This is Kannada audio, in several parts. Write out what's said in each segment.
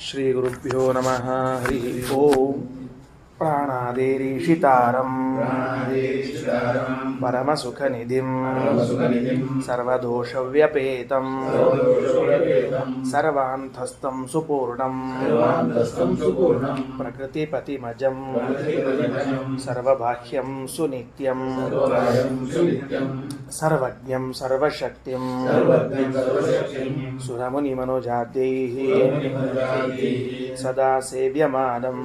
ಶ್ರೀ ಗುರುಭ್ಯೋ ನಮಃ. ಹರಿ ಓಂ. ಪ್ರಾಣಾದೇರೀಶಿತಾರಂ ಪರಮಸುಖನಿಧಿಂ ಸರ್ವದೋಷವ್ಯಪೇತಂ ಸರ್ವಾಂತಸ್ಥಂ ಸುಪೂರ್ಣಂ ಪ್ರಕೃತಿಪತಿಮಜಂ ಸರ್ವಬಾಹ್ಯಂ ಸುನಿತ್ಯಂ ಸರ್ವಜ್ಞಂ ಸರ್ವಶಕ್ತಿಂ ಸುರಮುನಿಮನೋಜಾದ್ಯೈಃ ಸದಾ ಸೇವ್ಯಮಾನಂ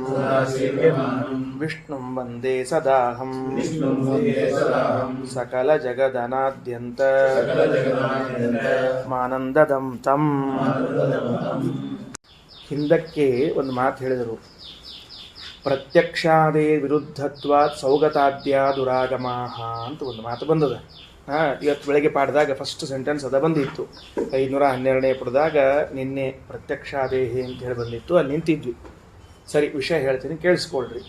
ವಿಷ್ಣುಂ ವಂದೇ ಸದಾಹಂ ಸಕಲ ಜಗದನಾದ್ಯಂತ ಮಾನಂದದಂ ತಂ. ಹಿಂದಕ್ಕೆ ಒಂದು ಮಾತು ಹೇಳಿದರು. ಪ್ರತ್ಯಕ್ಷಾದೇ ವಿರುದ್ಧತ್ವಾತ್ ಸೌಗತಾದ್ಯ ದುರಾಗಮಾಹ ಅಂತ ಒಂದು ಮಾತು ಬಂದದ. ಇವತ್ತು ಬೆಳಗ್ಗೆ ಪಾಠದಾಗ ಫಸ್ಟ್ ಸೆಂಟೆನ್ಸ್ ಅದ ಬಂದಿತ್ತು. 512ನೇ ಪುಟದಾಗ ನಿನ್ನೆ ಪ್ರತ್ಯಕ್ಷಾದೇಹಿ ಅಂತ ಹೇಳಿ ಬಂದಿತ್ತು, ಅಲ್ಲಿ ನಿಂತಿದ್ವಿ. ಸರಿ, ವಿಷಯ ಹೇಳ್ತೀನಿ, ಕೇಳಿಸ್ಕೊಳ್ರಿ.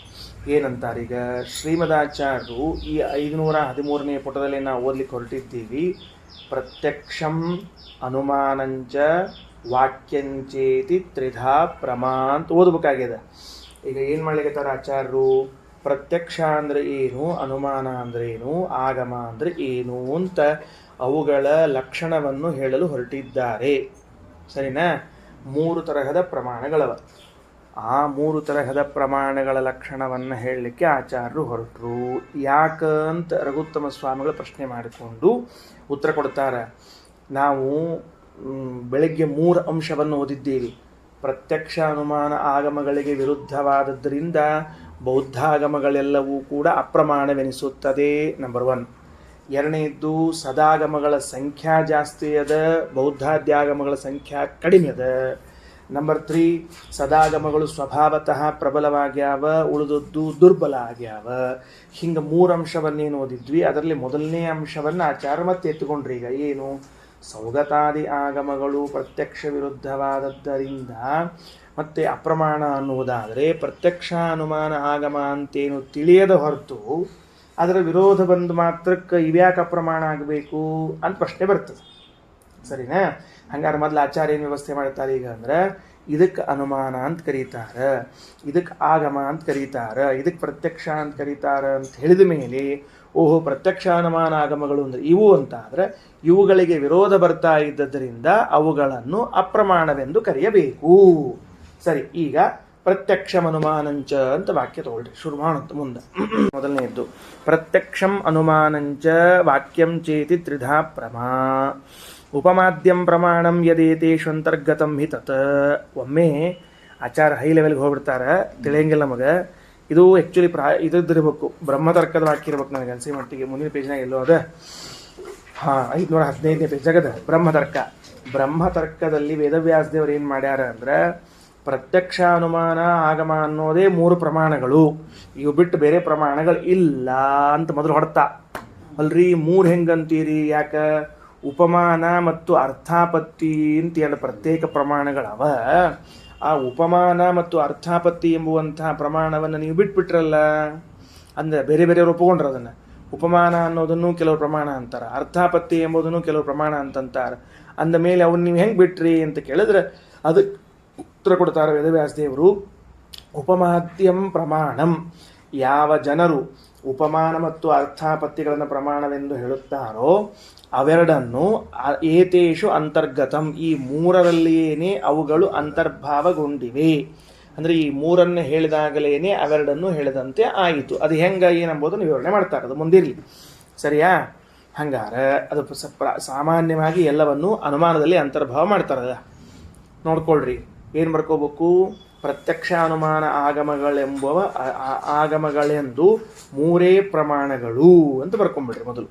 ಏನಂತಾರೀಗ ಶ್ರೀಮದಾಚಾರ್ಯರು ಈ 513ನೇ ಪುಟದಲ್ಲಿ ನಾವು ಓದ್ಲಿಕ್ಕೆ ಹೊರಟಿದ್ದೀವಿ. ಪ್ರತ್ಯಕ್ಷಂ ಅನುಮಾನಂಚ ವಾಕ್ಯಂಚೇತಿ ತ್ರಿಧಾ ಪ್ರಮಾ ಅಂತ ಓದಬೇಕಾಗಿದೆ. ಈಗ ಏನು ಮಾಡ್ಲಿಕ್ಕತ್ತಾರ ಆಚಾರ್ಯರು? ಪ್ರತ್ಯಕ್ಷ ಅಂದರೆ ಏನು, ಅನುಮಾನ ಅಂದರೆ ಏನು, ಆಗಮ ಅಂದರೆ ಏನು ಅಂತ ಅವುಗಳ ಲಕ್ಷಣವನ್ನು ಹೇಳಲು ಹೊರಟಿದ್ದಾರೆ. ಸರಿನಾ? 3 ತರಹದ ಪ್ರಮಾಣಗಳವ. ಆ 3 ತರಹದ ಪ್ರಮಾಣಗಳ ಲಕ್ಷಣವನ್ನು ಹೇಳಲಿಕ್ಕೆ ಆಚಾರ್ಯರು ಹೊರಟರು. ಯಾಕಂತ ರಘುತ್ತಮ ಸ್ವಾಮಿಗಳು ಪ್ರಶ್ನೆ ಮಾಡಿಕೊಂಡು ಉತ್ತರ ಕೊಡ್ತಾರೆ. ನಾವು ಬೆಳಗ್ಗೆ 3 ಅಂಶವನ್ನು ಓದಿದ್ದೀವಿ. ಪ್ರತ್ಯಕ್ಷ ಅನುಮಾನ ಆಗಮಗಳಿಗೆ ವಿರುದ್ಧವಾದದ್ದರಿಂದ ಬೌದ್ಧಾಗಮಗಳೆಲ್ಲವೂ ಕೂಡ ಅಪ್ರಮಾಣವೆನಿಸುತ್ತದೆ. ನಂಬರ್ 1. ಎರಡನೇದ್ದು, ಸದಾಗಮಗಳ ಸಂಖ್ಯಾ ಜಾಸ್ತಿ ಅದ, ಬೌದ್ಧಾದ್ಯಾಗಮಗಳ ಸಂಖ್ಯಾ ಕಡಿಮೆ ಅದ. ನಂಬರ್ 3, ಸದಾಗಮಗಳು ಸ್ವಭಾವತಃ ಪ್ರಬಲವಾಗ್ಯಾವ, ಉಳಿದದ್ದು ದುರ್ಬಲ ಆಗ್ಯಾವ. ಹಿಂಗೆ 3 ಅಂಶವನ್ನೇನು ಓದಿದ್ವಿ. ಅದರಲ್ಲಿ ಮೊದಲನೇ ಅಂಶವನ್ನು ಆಚಾರ್ಯ ಮತ್ತೆ ಎತ್ತುಕೊಂಡ್ರಿ. ಈಗ ಏನು? ಸೌಗತಾದಿ ಆಗಮಗಳು ಪ್ರತ್ಯಕ್ಷ ವಿರುದ್ಧವಾದದ್ದರಿಂದ ಮತ್ತೆ ಅಪ್ರಮಾಣ ಅನ್ನುವುದಾದರೆ ಪ್ರತ್ಯಕ್ಷ ಅನುಮಾನ ಆಗಮ ಅಂತೇನು ತಿಳಿಯದ ಹೊರತು ಅದರ ವಿರೋಧ ಬಂದು ಮಾತ್ರಕ್ಕೆ ಇವ್ಯಾಕೆ ಅಪ್ರಮಾಣ ಆಗಬೇಕು ಅಂತ ಪ್ರಶ್ನೆ ಬರ್ತದೆ. ಸರಿನಾ? ಹಂಗಾರೆ ಮೊದಲು ಆಚಾರ್ಯ ಏನು ವ್ಯವಸ್ಥೆ ಮಾಡ್ತಾರೆ ಈಗ ಅಂದ್ರೆ, ಇದಕ್ಕೆ ಅನುಮಾನ ಅಂತ ಕರೀತಾರೆ, ಇದಕ್ಕೆ ಆಗಮ ಅಂತ ಕರೀತಾರೆ, ಇದಕ್ಕೆ ಪ್ರತ್ಯಕ್ಷ ಅಂತ ಕರೀತಾರೆ ಅಂತ ಹೇಳಿದ ಮೇಲೆ, ಓಹೋ, ಪ್ರತ್ಯಕ್ಷ ಅನುಮಾನ ಆಗಮಗಳು ಅಂದರೆ ಇವು ಅಂತ ಆದರೆ ಇವುಗಳಿಗೆ ವಿರೋಧ ಬರ್ತಾ ಇದ್ದದ್ದರಿಂದ ಅವುಗಳನ್ನು ಅಪ್ರಮಾಣವೆಂದು ಕರೆಯಬೇಕು. ಸರಿ, ಈಗ ಪ್ರತ್ಯಕ್ಷಂ ಅನುಮಾನಂಚ ಅಂತ ವಾಕ್ಯ ತಗೊಳ್ರಿ. ಶುರು ಮಾಡುತ್ತೆ ಮುಂದೆ. ಮೊದಲನೆಯದ್ದು, ಪ್ರತ್ಯಕ್ಷಂ ಅನುಮಾನಂಚ ವಾಕ್ಯಂ ಚೇತಿ ತ್ರಿಧಾ ಪ್ರಮಾ ಉಪಮಾದ್ಯಂ ಪ್ರಮಾಣಂ ಯದೇತೇಷು ಅಂತರ್ಗತಂ ಹಿ ತತ್. ಒಮ್ಮೆ ಆಚಾರ ಹೈ ಲೆವೆಲ್ಗೆ ಹೋಗ್ಬಿಡ್ತಾರೆ, ತಿಳಿಯಂಗಿಲ್ಲ ನಮಗೆ. ಇದು ಆ್ಯಕ್ಚುಲಿ ಇದ್ದಿರಬೇಕು, ಬ್ರಹ್ಮತರ್ಕದ ವಾಕ್ಯ ಇರ್ಬೇಕು ನನಗೆ ಅನ್ಸಿ ಮಟ್ಟಿಗೆ. ಮುಂದಿನ ಪೇಜ್ನಾಗ ಎಲ್ಲೋ ಅದ. 515ನೇ ಪೇಜಾಗದ ಬ್ರಹ್ಮತರ್ಕ. ಬ್ರಹ್ಮತರ್ಕದಲ್ಲಿ ವೇದವ್ಯಾಸದೇವರು ಏನು ಮಾಡ್ಯಾರ ಅಂದ್ರೆ, ಪ್ರತ್ಯಕ್ಷ ಅನುಮಾನ ಆಗಮ ಅನ್ನೋದೇ 3 ಪ್ರಮಾಣಗಳು, ಇವು ಬಿಟ್ಟು ಬೇರೆ ಪ್ರಮಾಣಗಳು ಇಲ್ಲ ಅಂತ ಮೊದಲು ಹೊಡ್ತಾ. ಅಲ್ರಿ 3 ಹೆಂಗಂತೀರಿ? ಯಾಕೆ? ಉಪಮಾನ ಮತ್ತು ಅರ್ಥಾಪತ್ತಿ ಅಂತ 2 ಪ್ರತ್ಯೇಕ ಪ್ರಮಾಣಗಳವ. ಆ ಉಪಮಾನ ಮತ್ತು ಅರ್ಥಾಪತ್ತಿ ಎಂಬುವಂತಹ ಪ್ರಮಾಣವನ್ನು ನೀವು ಬಿಟ್ಬಿಟ್ರಲ್ಲ. ಅಂದರೆ ಬೇರೆ ಬೇರೆಯವರು ಒಪ್ಪಿಕೊಂಡ್ರು ಅದನ್ನು. ಉಪಮಾನ ಅನ್ನೋದನ್ನು ಕೆಲವರು ಪ್ರಮಾಣ ಅಂತಾರೆ, ಅರ್ಥಾಪತ್ತಿ ಎಂಬುದನ್ನು ಕೆಲವರು ಪ್ರಮಾಣ ಅಂತಂತಾರೆ. ಅಂದ ಮೇಲೆ ಅವನ್ನ ನೀವು ಹೆಂಗೆ ಬಿಟ್ರಿ ಅಂತ ಕೇಳಿದ್ರೆ ಅದಕ್ಕೆ ಉತ್ತರ ಕೊಡ್ತಾರೆ ವೇದವ್ಯಾಸದೇವರು. ಉಪಮಾದ್ಯಂ ಪ್ರಮಾಣಂ, ಯಾವ ಜನರು ಉಪಮಾನ ಮತ್ತು ಅರ್ಥಾಪತ್ತಿಗಳನ್ನು ಪ್ರಮಾಣವೆಂದು ಹೇಳುತ್ತಾರೋ ಅವೆರಡನ್ನು ಏತೇಷು ಅಂತರ್ಗತಂ, ಈ 3ರಲ್ಲಿಯೇ ಅವುಗಳು ಅಂತರ್ಭಾವಗೊಂಡಿವೆ. ಅಂದರೆ ಈ 3ರನ್ನು ಹೇಳಿದಾಗಲೇ ಅವೆರಡನ್ನು ಹೇಳಿದಂತೆ ಆಯಿತು. ಅದು ಹೆಂಗೆ ಏನಂಬುದನ್ನು ವಿವರಣೆ ಮಾಡ್ತಾರೆ, ಅದು ಮುಂದಿರಲಿ. ಸರಿಯಾ? ಹಂಗಾರೆ ಅದು ಸಾಮಾನ್ಯವಾಗಿ ಎಲ್ಲವನ್ನು ಅನುಮಾನದಲ್ಲಿ ಅಂತರ್ಭಾವ ಮಾಡ್ತಾರೆ. ನೋಡ್ಕೊಳ್ರಿ, ಏನು ಬರ್ಕೋಬೇಕು? ಪ್ರತ್ಯಕ್ಷ ಅನುಮಾನ ಆಗಮಗಳೆಂದು 3 ಪ್ರಮಾಣಗಳು ಅಂತ ಬರ್ಕೊಂಡ್ಬಿಡ್ರಿ. ಮೊದಲು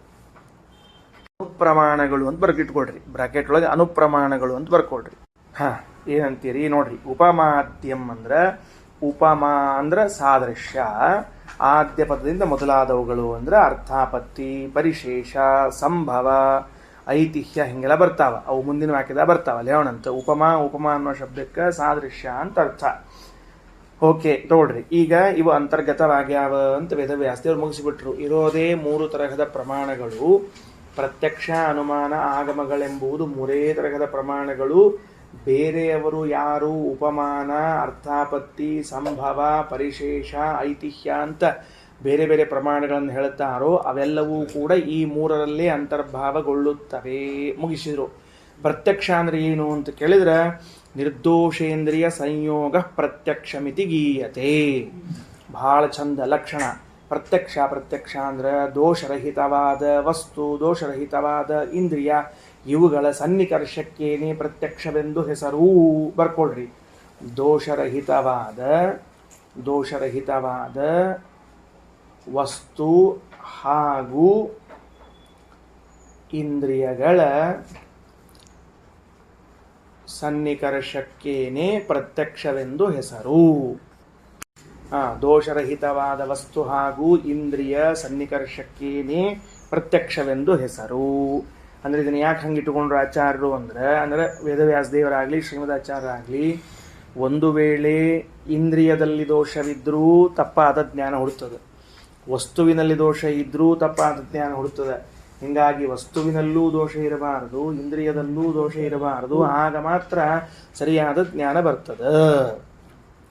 ಅನುಪ್ರಮಾಣಗಳು ಅಂತ ಬರ್ಕಿಟ್ಕೊಳ್ರಿ, ಬ್ರಾಕೆಟ್ ಒಳಗೆ ಅನುಪ್ರಮಾಣಗಳು ಅಂತ ಬರ್ಕೊಳ್ರಿ. ಏನಂತೀರಿ ನೋಡ್ರಿ. ಉಪಮಾದ್ಯಂ ಅಂದ್ರೆ, ಉಪಮಾ ಅಂದ್ರೆ ಸಾದೃಶ್ಯ, ಆದ್ಯ ಪದದಿಂದ ಮೊದಲಾದವುಗಳು ಅಂದ್ರೆ ಅರ್ಥಾಪತ್ತಿ, ಪರಿಶೇಷ, ಸಂಭವ, ಐತಿಹ್ಯ ಹಿಂಗೆಲ್ಲ ಬರ್ತಾವ. ಅವು ಮುಂದಿನ ವಾಕ್ಯದ ಬರ್ತಾವ. ಲೇವಣಂತ ಉಪಮಾ ಅನ್ನೋ ಶಬ್ದಕ್ಕೆ ಸಾದೃಶ್ಯ ಅಂತ ಅರ್ಥ. ಓಕೆ, ತಗೊಳ್ರಿ. ಈಗ ಇವು ಅಂತರ್ಗತವಾಗ್ಯಾವ ಅಂತ ವೇದವ್ಯಾಸದೇವರು ಮುಗಿಸಿಬಿಟ್ರು. ಇರೋದೇ 3 ತರಹದ ಪ್ರಮಾಣಗಳು. ಪ್ರತ್ಯಕ್ಷ ಅನುಮಾನ ಆಗಮಗಳೆಂಬುದು 3 ತರಹದ ಪ್ರಮಾಣಗಳು. ಬೇರೆಯವರು ಯಾರು ಉಪಮಾನ, ಅರ್ಥಾಪತ್ತಿ, ಸಂಭವ, ಪರಿಶೇಷ, ಐತಿಹ್ಯ ಅಂತ ಬೇರೆ ಬೇರೆ ಪ್ರಮಾಣಗಳನ್ನು ಹೇಳ್ತಾರೋ ಅವೆಲ್ಲವೂ ಕೂಡ ಈ ಮೂರರಲ್ಲೇ ಅಂತರ್ಭಾವಗೊಳ್ಳುತ್ತವೆ. ಮುಗಿಸಿದರು. ಪ್ರತ್ಯಕ್ಷ ಅಂದರೆ ಏನು ಅಂತ ಕೇಳಿದ್ರೆ ನಿರ್ದೋಷೇಂದ್ರಿಯ ಸಂಯೋಗ ಪ್ರತ್ಯಕ್ಷಮಿತಿ ಗೀಯತೆ. ಬಹಳ ಚಂದ ಲಕ್ಷಣ. ಪ್ರತ್ಯಕ್ಷ ಅಂದ್ರೆ ದೋಷರಹಿತವಾದ ವಸ್ತು, ದೋಷರಹಿತವಾದ ಇಂದ್ರಿಯ, ಇವುಗಳ ಸನ್ನಿಕರ್ಷಕ್ಕೇನೆ ಪ್ರತ್ಯಕ್ಷವೆಂದು ಹೆಸರು. ಬರ್ಕೊಳ್ರಿ. ದೋಷರಹಿತವಾದ ವಸ್ತು ಹಾಗೂ ಇಂದ್ರಿಯಗಳ ಸನ್ನಿಕರ್ಷಕ್ಕೇನೆ ಪ್ರತ್ಯಕ್ಷವೆಂದು ಹೆಸರು. ದೋಷರಹಿತವಾದ ವಸ್ತು ಹಾಗೂ ಇಂದ್ರಿಯ ಸನ್ನಿಕರ್ಷಕ್ಕೇನೆ ಪ್ರತ್ಯಕ್ಷವೆಂದು ಹೆಸರು. ಅಂದರೆ ಇದನ್ನು ಯಾಕೆ ಹಂಗೆ ಇಟ್ಟುಕೊಂಡ್ರು ಆಚಾರ್ಯರು ಅಂದರೆ ವೇದವ್ಯಾಸದೇವರಾಗಲಿ ಶ್ರೀಮದಾಚಾರ್ಯರಾಗಲಿ ಒಂದು ವೇಳೆ ಇಂದ್ರಿಯದಲ್ಲಿ ದೋಷವಿದ್ದರೂ ತಪ್ಪಾದ ಜ್ಞಾನ ಹುಡುತ್ತದೆ, ವಸ್ತುವಿನಲ್ಲಿ ದೋಷ ಇದ್ದರೂ ತಪ್ಪಾದ ಜ್ಞಾನ ಹುಡುತ್ತದೆ. ಹೀಗಾಗಿ ವಸ್ತುವಿನಲ್ಲೂ ದೋಷ ಇರಬಾರದು, ಇಂದ್ರಿಯದಲ್ಲೂ ದೋಷ ಇರಬಾರದು. ಆಗ ಮಾತ್ರ ಸರಿಯಾದ ಜ್ಞಾನ ಬರ್ತದೆ.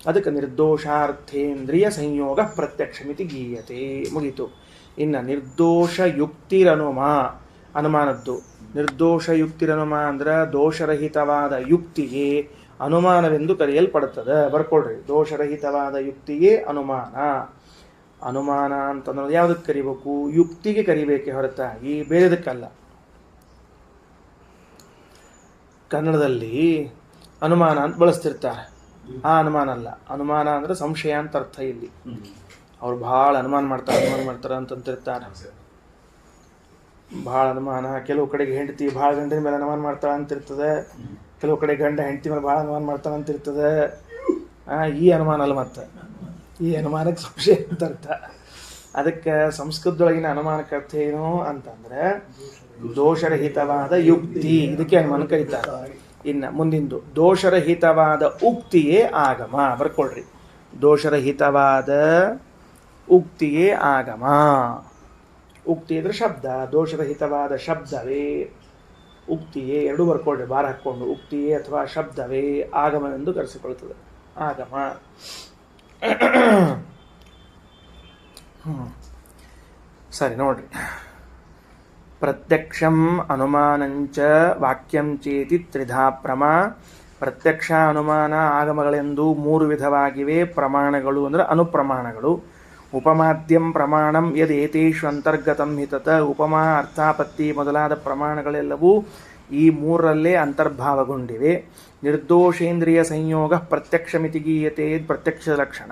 ಅದಕ್ಕೆ ನಿರ್ದೋಷಾರ್ಥೇಂದ್ರಿಯ ಸಂಯೋಗ ಪ್ರತ್ಯಕ್ಷಮಿತಿ ಗೀಯತೆ. ಮುಗೀತು. ಇನ್ನು ನಿರ್ದೋಷ ಯುಕ್ತಿರನುಮ, ಅನುಮಾನದ್ದು. ನಿರ್ದೋಷ ಯುಕ್ತಿರನುಮ ಅಂದ್ರೆ ದೋಷರಹಿತವಾದ ಯುಕ್ತಿಗೆ ಅನುಮಾನವೆಂದು ಕರೆಯಲ್ಪಡುತ್ತದೆ. ಬರ್ಕೊಳ್ರಿ. ದೋಷರಹಿತವಾದ ಯುಕ್ತಿಗೆ ಅನುಮಾನ. ಅನುಮಾನ ಅಂತಂದ್ರೆ ಯಾವುದಕ್ಕೆ ಕರಿಬೇಕು? ಯುಕ್ತಿಗೆ ಕರಿಬೇಕೆ ಹೊರತಾಗಿ ಬೇರೆದಕ್ಕಲ್ಲ. ಕನ್ನಡದಲ್ಲಿ ಅನುಮಾನ ಅಂತ ಬಳಸ್ತಿರ್ತಾರೆ. ಆ ಅನುಮಾನ ಅಲ್ಲ. ಅನುಮಾನ ಅಂದ್ರೆ ಸಂಶಯ ಅಂತ ಅರ್ಥ. ಇಲ್ಲಿ ಅವ್ರು ಭಾಳ ಅನುಮಾನ ಮಾಡ್ತಾರೆ ಅಂತಂತಿರ್ತಾರೆ. ಭಾಳ ಅನುಮಾನ. ಕೆಲವು ಕಡೆಗೆ ಹೆಂಡತಿ ಭಾಳ ಗಂಡನ ಮೇಲೆ ಅನುಮಾನ ಮಾಡ್ತಾಳೆ ಅಂತಿರ್ತದೆ, ಕೆಲವು ಕಡೆ ಗಂಡ ಹೆಂಡತಿ ಮೇಲೆ ಭಾಳ ಅನುಮಾನ ಮಾಡ್ತಾನೆ ಅಂತಿರ್ತದೆ. ಈ ಅನುಮಾನ ಅಲ್ಲ. ಮತ್ತೆ ಈ ಅನುಮಾನಕ್ಕೆ ಸಂಶಯ ಅಂತ ಅರ್ಥ. ಅದಕ್ಕೆ ಸಂಸ್ಕೃತದೊಳಗಿನ ಅನುಮಾನಕ್ಕೆ ಅರ್ಥ ಏನು ಅಂತಂದ್ರೆ ದೋಷರಹಿತವಾದ ಯುಕ್ತಿ. ಇದಕ್ಕೆ ಅನುಮಾನ ಕರೀತಾರೆ. ಇನ್ನು ಮುಂದಿಂದು ದೋಷರಹಿತವಾದ ಉಕ್ತಿಯೇ ಆಗಮ. ಬರ್ಕೊಳ್ರಿ. ದೋಷರಹಿತವಾದ ಉಕ್ತಿಯೇ ಆಗಮ. ಉಕ್ತಿ ಅಂದ್ರೆ ಶಬ್ದ. ದೋಷರಹಿತವಾದ ಶಬ್ದವೇ ಉಕ್ತಿಯೇ. ಎರಡೂ ಬರ್ಕೊಳ್ರಿ ಬಾರ ಹಾಕ್ಕೊಂಡು. ಉಕ್ತಿಯೇ ಅಥವಾ ಶಬ್ದವೇ ಆಗಮವೆಂದು ಕರೆಸಿಕೊಳ್ತದೆ. ಆಗಮ. ಸರಿ ನೋಡ್ರಿ. ಪ್ರತ್ಯಕ್ಷಂ ಅನುಮಾನಂಚ ವಾಕ್ಯಂ ಚೇತಿ ತ್ರಿಧಾ ಪ್ರಮಾ. ಪ್ರತ್ಯಕ್ಷ, ಅನುಮಾನ, ಆಗಮಗಳೆಂದು ಮೂರು ವಿಧವಾಗಿವೆ. ಪ್ರಮಾಣಗಳು ಅಂದರೆ ಅನುಪ್ರಮಾಣಗಳು. ಉಪಮಾದ್ಯಂ ಪ್ರಮಾಣಂ ಯದೇತೇಷು ಅಂತರ್ಗತಂ ಹಿತತ. ಉಪಮಾ, ಅರ್ಥಾಪತ್ತಿ ಮೊದಲಾದ ಪ್ರಮಾಣಗಳೆಲ್ಲವೂ ಈ ಮೂರರಲ್ಲೇ ಅಂತರ್ಭಾವಗೊಂಡಿವೆ. ನಿರ್ದೋಷೇಂದ್ರಿಯ ಸಂಯೋಗ ಪ್ರತ್ಯಕ್ಷಮಿತಿ ಗೀಯತೆ. ಪ್ರತ್ಯಕ್ಷ ಲಕ್ಷಣ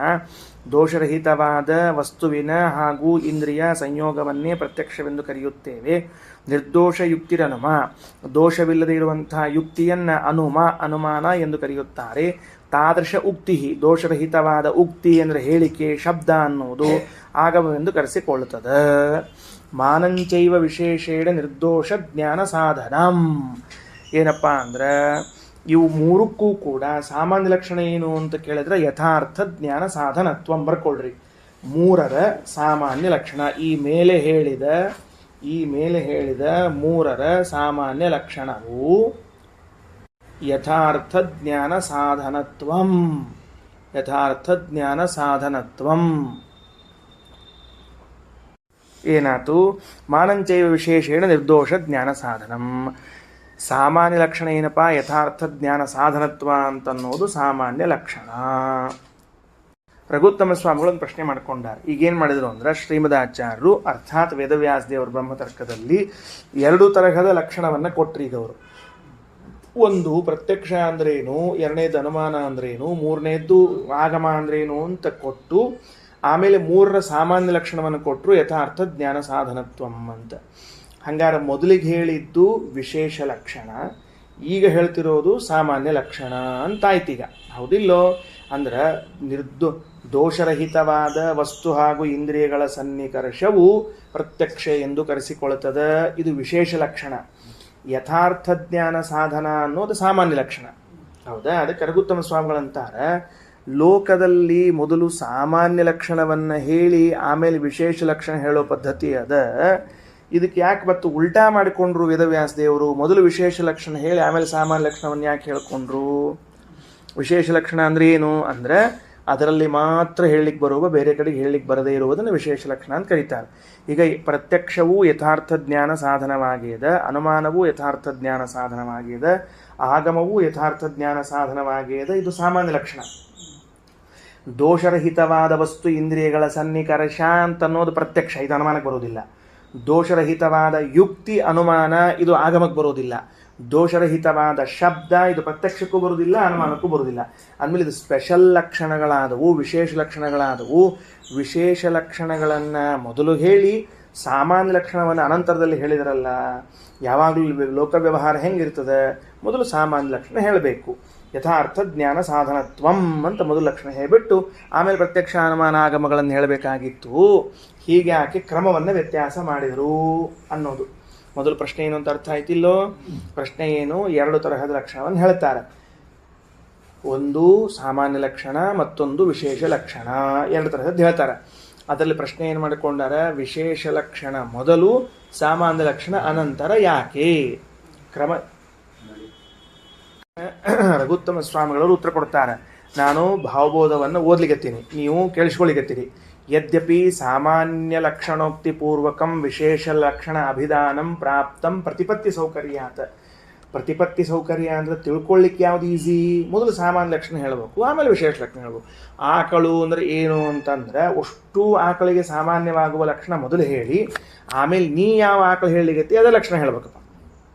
ದೋಷರಹಿತವಾದ ವಸ್ತುವಿನ ಹಾಗೂ ಇಂದ್ರಿಯ ಸಂಯೋಗವನ್ನೇ ಪ್ರತ್ಯಕ್ಷವೆಂದು ಕರೆಯುತ್ತೇವೆ. ನಿರ್ದೋಷ ಯುಕ್ತಿರನುಮ, ದೋಷವಿಲ್ಲದೆ ಇರುವಂತಹ ಯುಕ್ತಿಯನ್ನು ಅನುಮಾನ ಎಂದು ಕರೆಯುತ್ತಾರೆ. ತಾದೃಶ ಉಕ್ತಿ, ದೋಷರಹಿತವಾದ ಉಕ್ತಿ ಅಂದರೆ ಹೇಳಿಕೆ, ಶಬ್ದ ಅನ್ನುವುದು ಆಗಮವೆಂದು ಕರೆಸಿಕೊಳ್ಳುತ್ತದೆ. ಮಾನಂಚೈವ ವಿಶೇಷೇಣ ನಿರ್ದೋಷ ಜ್ಞಾನ ಸಾಧನಂ. ಏನಪ್ಪ ಅಂದ್ರೆ ಇವು ಮೂರಕ್ಕೂ ಕೂಡ ಸಾಮಾನ್ಯ ಲಕ್ಷಣ ಏನು ಅಂತ ಕೇಳಿದ್ರೆ ಯಥಾರ್ಥ ಜ್ಞಾನ ಸಾಧನತ್ವ. ಬರ್ಕೊಳ್ರಿ. ಮೂರರ ಸಾಮಾನ್ಯ ಲಕ್ಷಣ. ಈ ಮೇಲೆ ಹೇಳಿದ ಮೂರರ ಸಾಮಾನ್ಯ ಲಕ್ಷಣವು ಯಥಾರ್ಥ ಜ್ಞಾನ ಸಾಧನತ್ವಂ. ಯಥಾರ್ಥ ಜ್ಞಾನ ಸಾಧನತ್ವಂ. ಏನಾತು? ಮಾನಂಚೈವ ವಿಶೇಷೇಣ ನಿರ್ದೋಷ ಜ್ಞಾನ ಸಾಧನಂ. ಸಾಮಾನ್ಯ ಲಕ್ಷಣ ಏನಪ್ಪ? ಯಥಾರ್ಥ ಜ್ಞಾನ ಸಾಧನತ್ವ ಅಂತನ್ನೋದು ಸಾಮಾನ್ಯ ಲಕ್ಷಣ. ರಘುತ್ತಮ ಸ್ವಾಮಿಗಳೊಂದು ಪ್ರಶ್ನೆ ಮಾಡ್ಕೊಂಡಾರೆ. ಈಗೇನು ಮಾಡಿದ್ರು ಅಂದ್ರೆ ಶ್ರೀಮದಾಚಾರ್ಯರು ಅರ್ಥಾತ್ ವೇದವ್ಯಾಸದೇವರ ಬ್ರಹ್ಮತರ್ಕದಲ್ಲಿ ಎರಡು ತರಹದ ಲಕ್ಷಣವನ್ನು ಕೊಟ್ರೀಗವರು. ಒಂದು ಪ್ರತ್ಯಕ್ಷ ಅಂದ್ರೇನು, ಎರಡನೇದು ಅನುಮಾನ ಅಂದ್ರೇನು, ಮೂರನೇದ್ದು ಆಗಮ ಅಂದ್ರೇನು ಅಂತ ಕೊಟ್ಟು ಆಮೇಲೆ ಮೂರರ ಸಾಮಾನ್ಯ ಲಕ್ಷಣವನ್ನು ಕೊಟ್ಟರು, ಯಥಾರ್ಥ ಜ್ಞಾನ ಸಾಧನತ್ವಂ ಅಂತ. ಹಂಗಾರೆ ಮೊದಲಿಗೆ ಹೇಳಿದ್ದು ವಿಶೇಷ ಲಕ್ಷಣ, ಈಗ ಹೇಳ್ತಿರೋದು ಸಾಮಾನ್ಯ ಲಕ್ಷಣ ಅಂತಾಯ್ತೀಗ. ಹೌದಿಲ್ಲೋ? ಅಂದ್ರೆ ದೋಷರಹಿತವಾದ ವಸ್ತು ಹಾಗೂ ಇಂದ್ರಿಯಗಳ ಸನ್ನಿಕರ್ಷವು ಪ್ರತ್ಯಕ್ಷ ಎಂದು ಕರೆಸಿಕೊಳ್ಳುತ್ತದೆ. ಇದು ವಿಶೇಷ ಲಕ್ಷಣ. ಯಥಾರ್ಥ ಜ್ಞಾನ ಸಾಧನ ಅನ್ನೋದು ಸಾಮಾನ್ಯ ಲಕ್ಷಣ. ಹೌದಾ? ಅದಕ್ಕೆ ರಘುತ್ತಮ ಸ್ವಾಮಿಗಳಂತಾರೆ, ಲೋಕದಲ್ಲಿ ಮೊದಲು ಸಾಮಾನ್ಯ ಲಕ್ಷಣವನ್ನು ಹೇಳಿ ಆಮೇಲೆ ವಿಶೇಷ ಲಕ್ಷಣ ಹೇಳೋ ಪದ್ಧತಿ ಅದ. ಇದಕ್ಕೆ ಯಾಕೆ ಬತ್ತು ಉಲ್ಟಾ ಮಾಡಿಕೊಂಡ್ರು ವೇದವ್ಯಾಸ ದೇವರು? ಮೊದಲು ವಿಶೇಷ ಲಕ್ಷಣ ಹೇಳಿ ಆಮೇಲೆ ಸಾಮಾನ್ಯ ಲಕ್ಷಣವನ್ನು ಯಾಕೆ ಹೇಳ್ಕೊಂಡ್ರು? ವಿಶೇಷ ಲಕ್ಷಣ ಅಂದರೆ ಏನು ಅಂದರೆ ಅದರಲ್ಲಿ ಮಾತ್ರ ಹೇಳಲಿಕ್ಕೆ ಬರುವ, ಬೇರೆ ಕಡೆಗೆ ಹೇಳಲಿಕ್ಕೆ ಬರದೇ ಇರುವುದನ್ನು ವಿಶೇಷ ಲಕ್ಷಣ ಅಂತ ಕರೀತಾರೆ. ಈಗ ಪ್ರತ್ಯಕ್ಷವೂ ಯಥಾರ್ಥ ಜ್ಞಾನ ಸಾಧನವಾಗಿದೆ, ಅನುಮಾನವೂ ಯಥಾರ್ಥ ಜ್ಞಾನ ಸಾಧನವಾಗಿದೆ, ಆಗಮವೂ ಯಥಾರ್ಥ ಜ್ಞಾನ ಸಾಧನವಾಗಿದೆ. ಇದು ಸಾಮಾನ್ಯ ಲಕ್ಷಣ. ದೋಷರಹಿತವಾದ ವಸ್ತು ಇಂದ್ರಿಯಗಳ ಸನ್ನಿಕರ್ಷ ಅಂತ ಅನ್ನೋದು ಪ್ರತ್ಯಕ್ಷ, ಇದು ಅನುಮಾನಕ್ಕೆ ಬರೋದಿಲ್ಲ. ದೋಷರಹಿತವಾದ ಯುಕ್ತಿ ಅನುಮಾನ, ಇದು ಆಗಮಕ್ಕೆ ಬರೋದಿಲ್ಲ. ದೋಷರಹಿತವಾದ ಶಬ್ದ, ಇದು ಪ್ರತ್ಯಕ್ಷಕ್ಕೂ ಬರುವುದಿಲ್ಲ, ಅನುಮಾನಕ್ಕೂ ಬರುವುದಿಲ್ಲ. ಅಂದಮೇಲೆ ಇದು ಸ್ಪೆಷಲ್ ಲಕ್ಷಣಗಳಾದವು, ವಿಶೇಷ ಲಕ್ಷಣಗಳಾದವು. ವಿಶೇಷ ಲಕ್ಷಣಗಳನ್ನು ಮೊದಲು ಹೇಳಿ ಸಾಮಾನ್ಯ ಲಕ್ಷಣವನ್ನು ಅನಂತರದಲ್ಲಿ ಹೇಳಿದರಲ್ಲ. ಯಾವಾಗಲೂ ಲೋಕ ವ್ಯವಹಾರ ಹೆಂಗಿರ್ತದೆ, ಮೊದಲು ಸಾಮಾನ್ಯ ಲಕ್ಷಣ ಹೇಳಬೇಕು. ಯಥಾರ್ಥ ಜ್ಞಾನ ಸಾಧನತ್ವಂ ಅಂತ ಮೊದಲು ಲಕ್ಷಣ ಹೇಳಿಬಿಟ್ಟು ಆಮೇಲೆ ಪ್ರತ್ಯಕ್ಷ ಅನುಮಾನ ಆಗಮಗಳನ್ನು ಹೇಳಬೇಕಾಗಿತ್ತು. ಹೀಗೆ ಆಕೆ ಕ್ರಮವನ್ನು ವ್ಯತ್ಯಾಸ ಮಾಡಿದರು ಅನ್ನೋದು. ಮೊದಲು ಪ್ರಶ್ನೆ ಏನು ಅಂತ ಅರ್ಥ ಆಯ್ತಿಲ್ಲೋ? ಪ್ರಶ್ನೆ ಏನು? ಎರಡು ತರಹದ ಲಕ್ಷಣವನ್ನು ಹೇಳ್ತಾರೆ. ಒಂದು ಸಾಮಾನ್ಯ ಲಕ್ಷಣ, ಮತ್ತೊಂದು ವಿಶೇಷ ಲಕ್ಷಣ. ಎರಡು ತರಹದ್ದು ಹೇಳ್ತಾರೆ. ಅದರಲ್ಲಿ ಪ್ರಶ್ನೆ ಏನು ಮಾಡಿಕೊಂಡಾರ? ವಿಶೇಷ ಲಕ್ಷಣ ಮೊದಲು, ಸಾಮಾನ್ಯ ಲಕ್ಷಣ ಅನಂತರ. ಯಾಕೆ? ಕ್ರಮ ರಘುತ್ತಮ ಸ್ವಾಮಿಗಳವರು ಉತ್ತರ ಕೊಡ್ತಾರೆ. ನಾನು ಭಾವಬೋಧವನ್ನು ಓದ್ಲಿಗತ್ತೀನಿ, ನೀವು ಕೇಳಿಸ್ಕೊಳ್ಳಿಗತ್ತೀರಿ. ಯದ್ಯಪಿ ಸಾಮಾನ್ಯ ಲಕ್ಷಣೋಕ್ತಿ ಪೂರ್ವಕಂ ವಿಶೇಷ ಲಕ್ಷಣ ಅಭಿಧಾನಂ ಪ್ರಾಪ್ತಂ ಪ್ರತಿಪತ್ತಿ ಸೌಕರ್ಯಾತ್. ಪ್ರತಿಪತ್ತಿ ಸೌಕರ್ಯ ಅಂದರೆ ತಿಳ್ಕೊಳ್ಳಿಕ್ಕೆ ಯಾವ್ದು ಈಸಿ? ಮೊದಲು ಸಾಮಾನ್ಯ ಲಕ್ಷಣ ಹೇಳಬೇಕು, ಆಮೇಲೆ ವಿಶೇಷ ಲಕ್ಷಣ ಹೇಳಬೇಕು. ಆಕಳು ಅಂದರೆ ಏನು ಅಂತಂದ್ರೆ ಅಷ್ಟು ಆಕಳಿಗೆ ಸಾಮಾನ್ಯವಾಗುವ ಲಕ್ಷಣ ಮೊದಲು ಹೇಳಿ, ಆಮೇಲೆ ನೀ ಯಾವ ಆಕಳು ಹೇಳಿಗತ್ತಿ ಅದೇ ಲಕ್ಷಣ ಹೇಳ್ಬೇಕಪ್ಪ.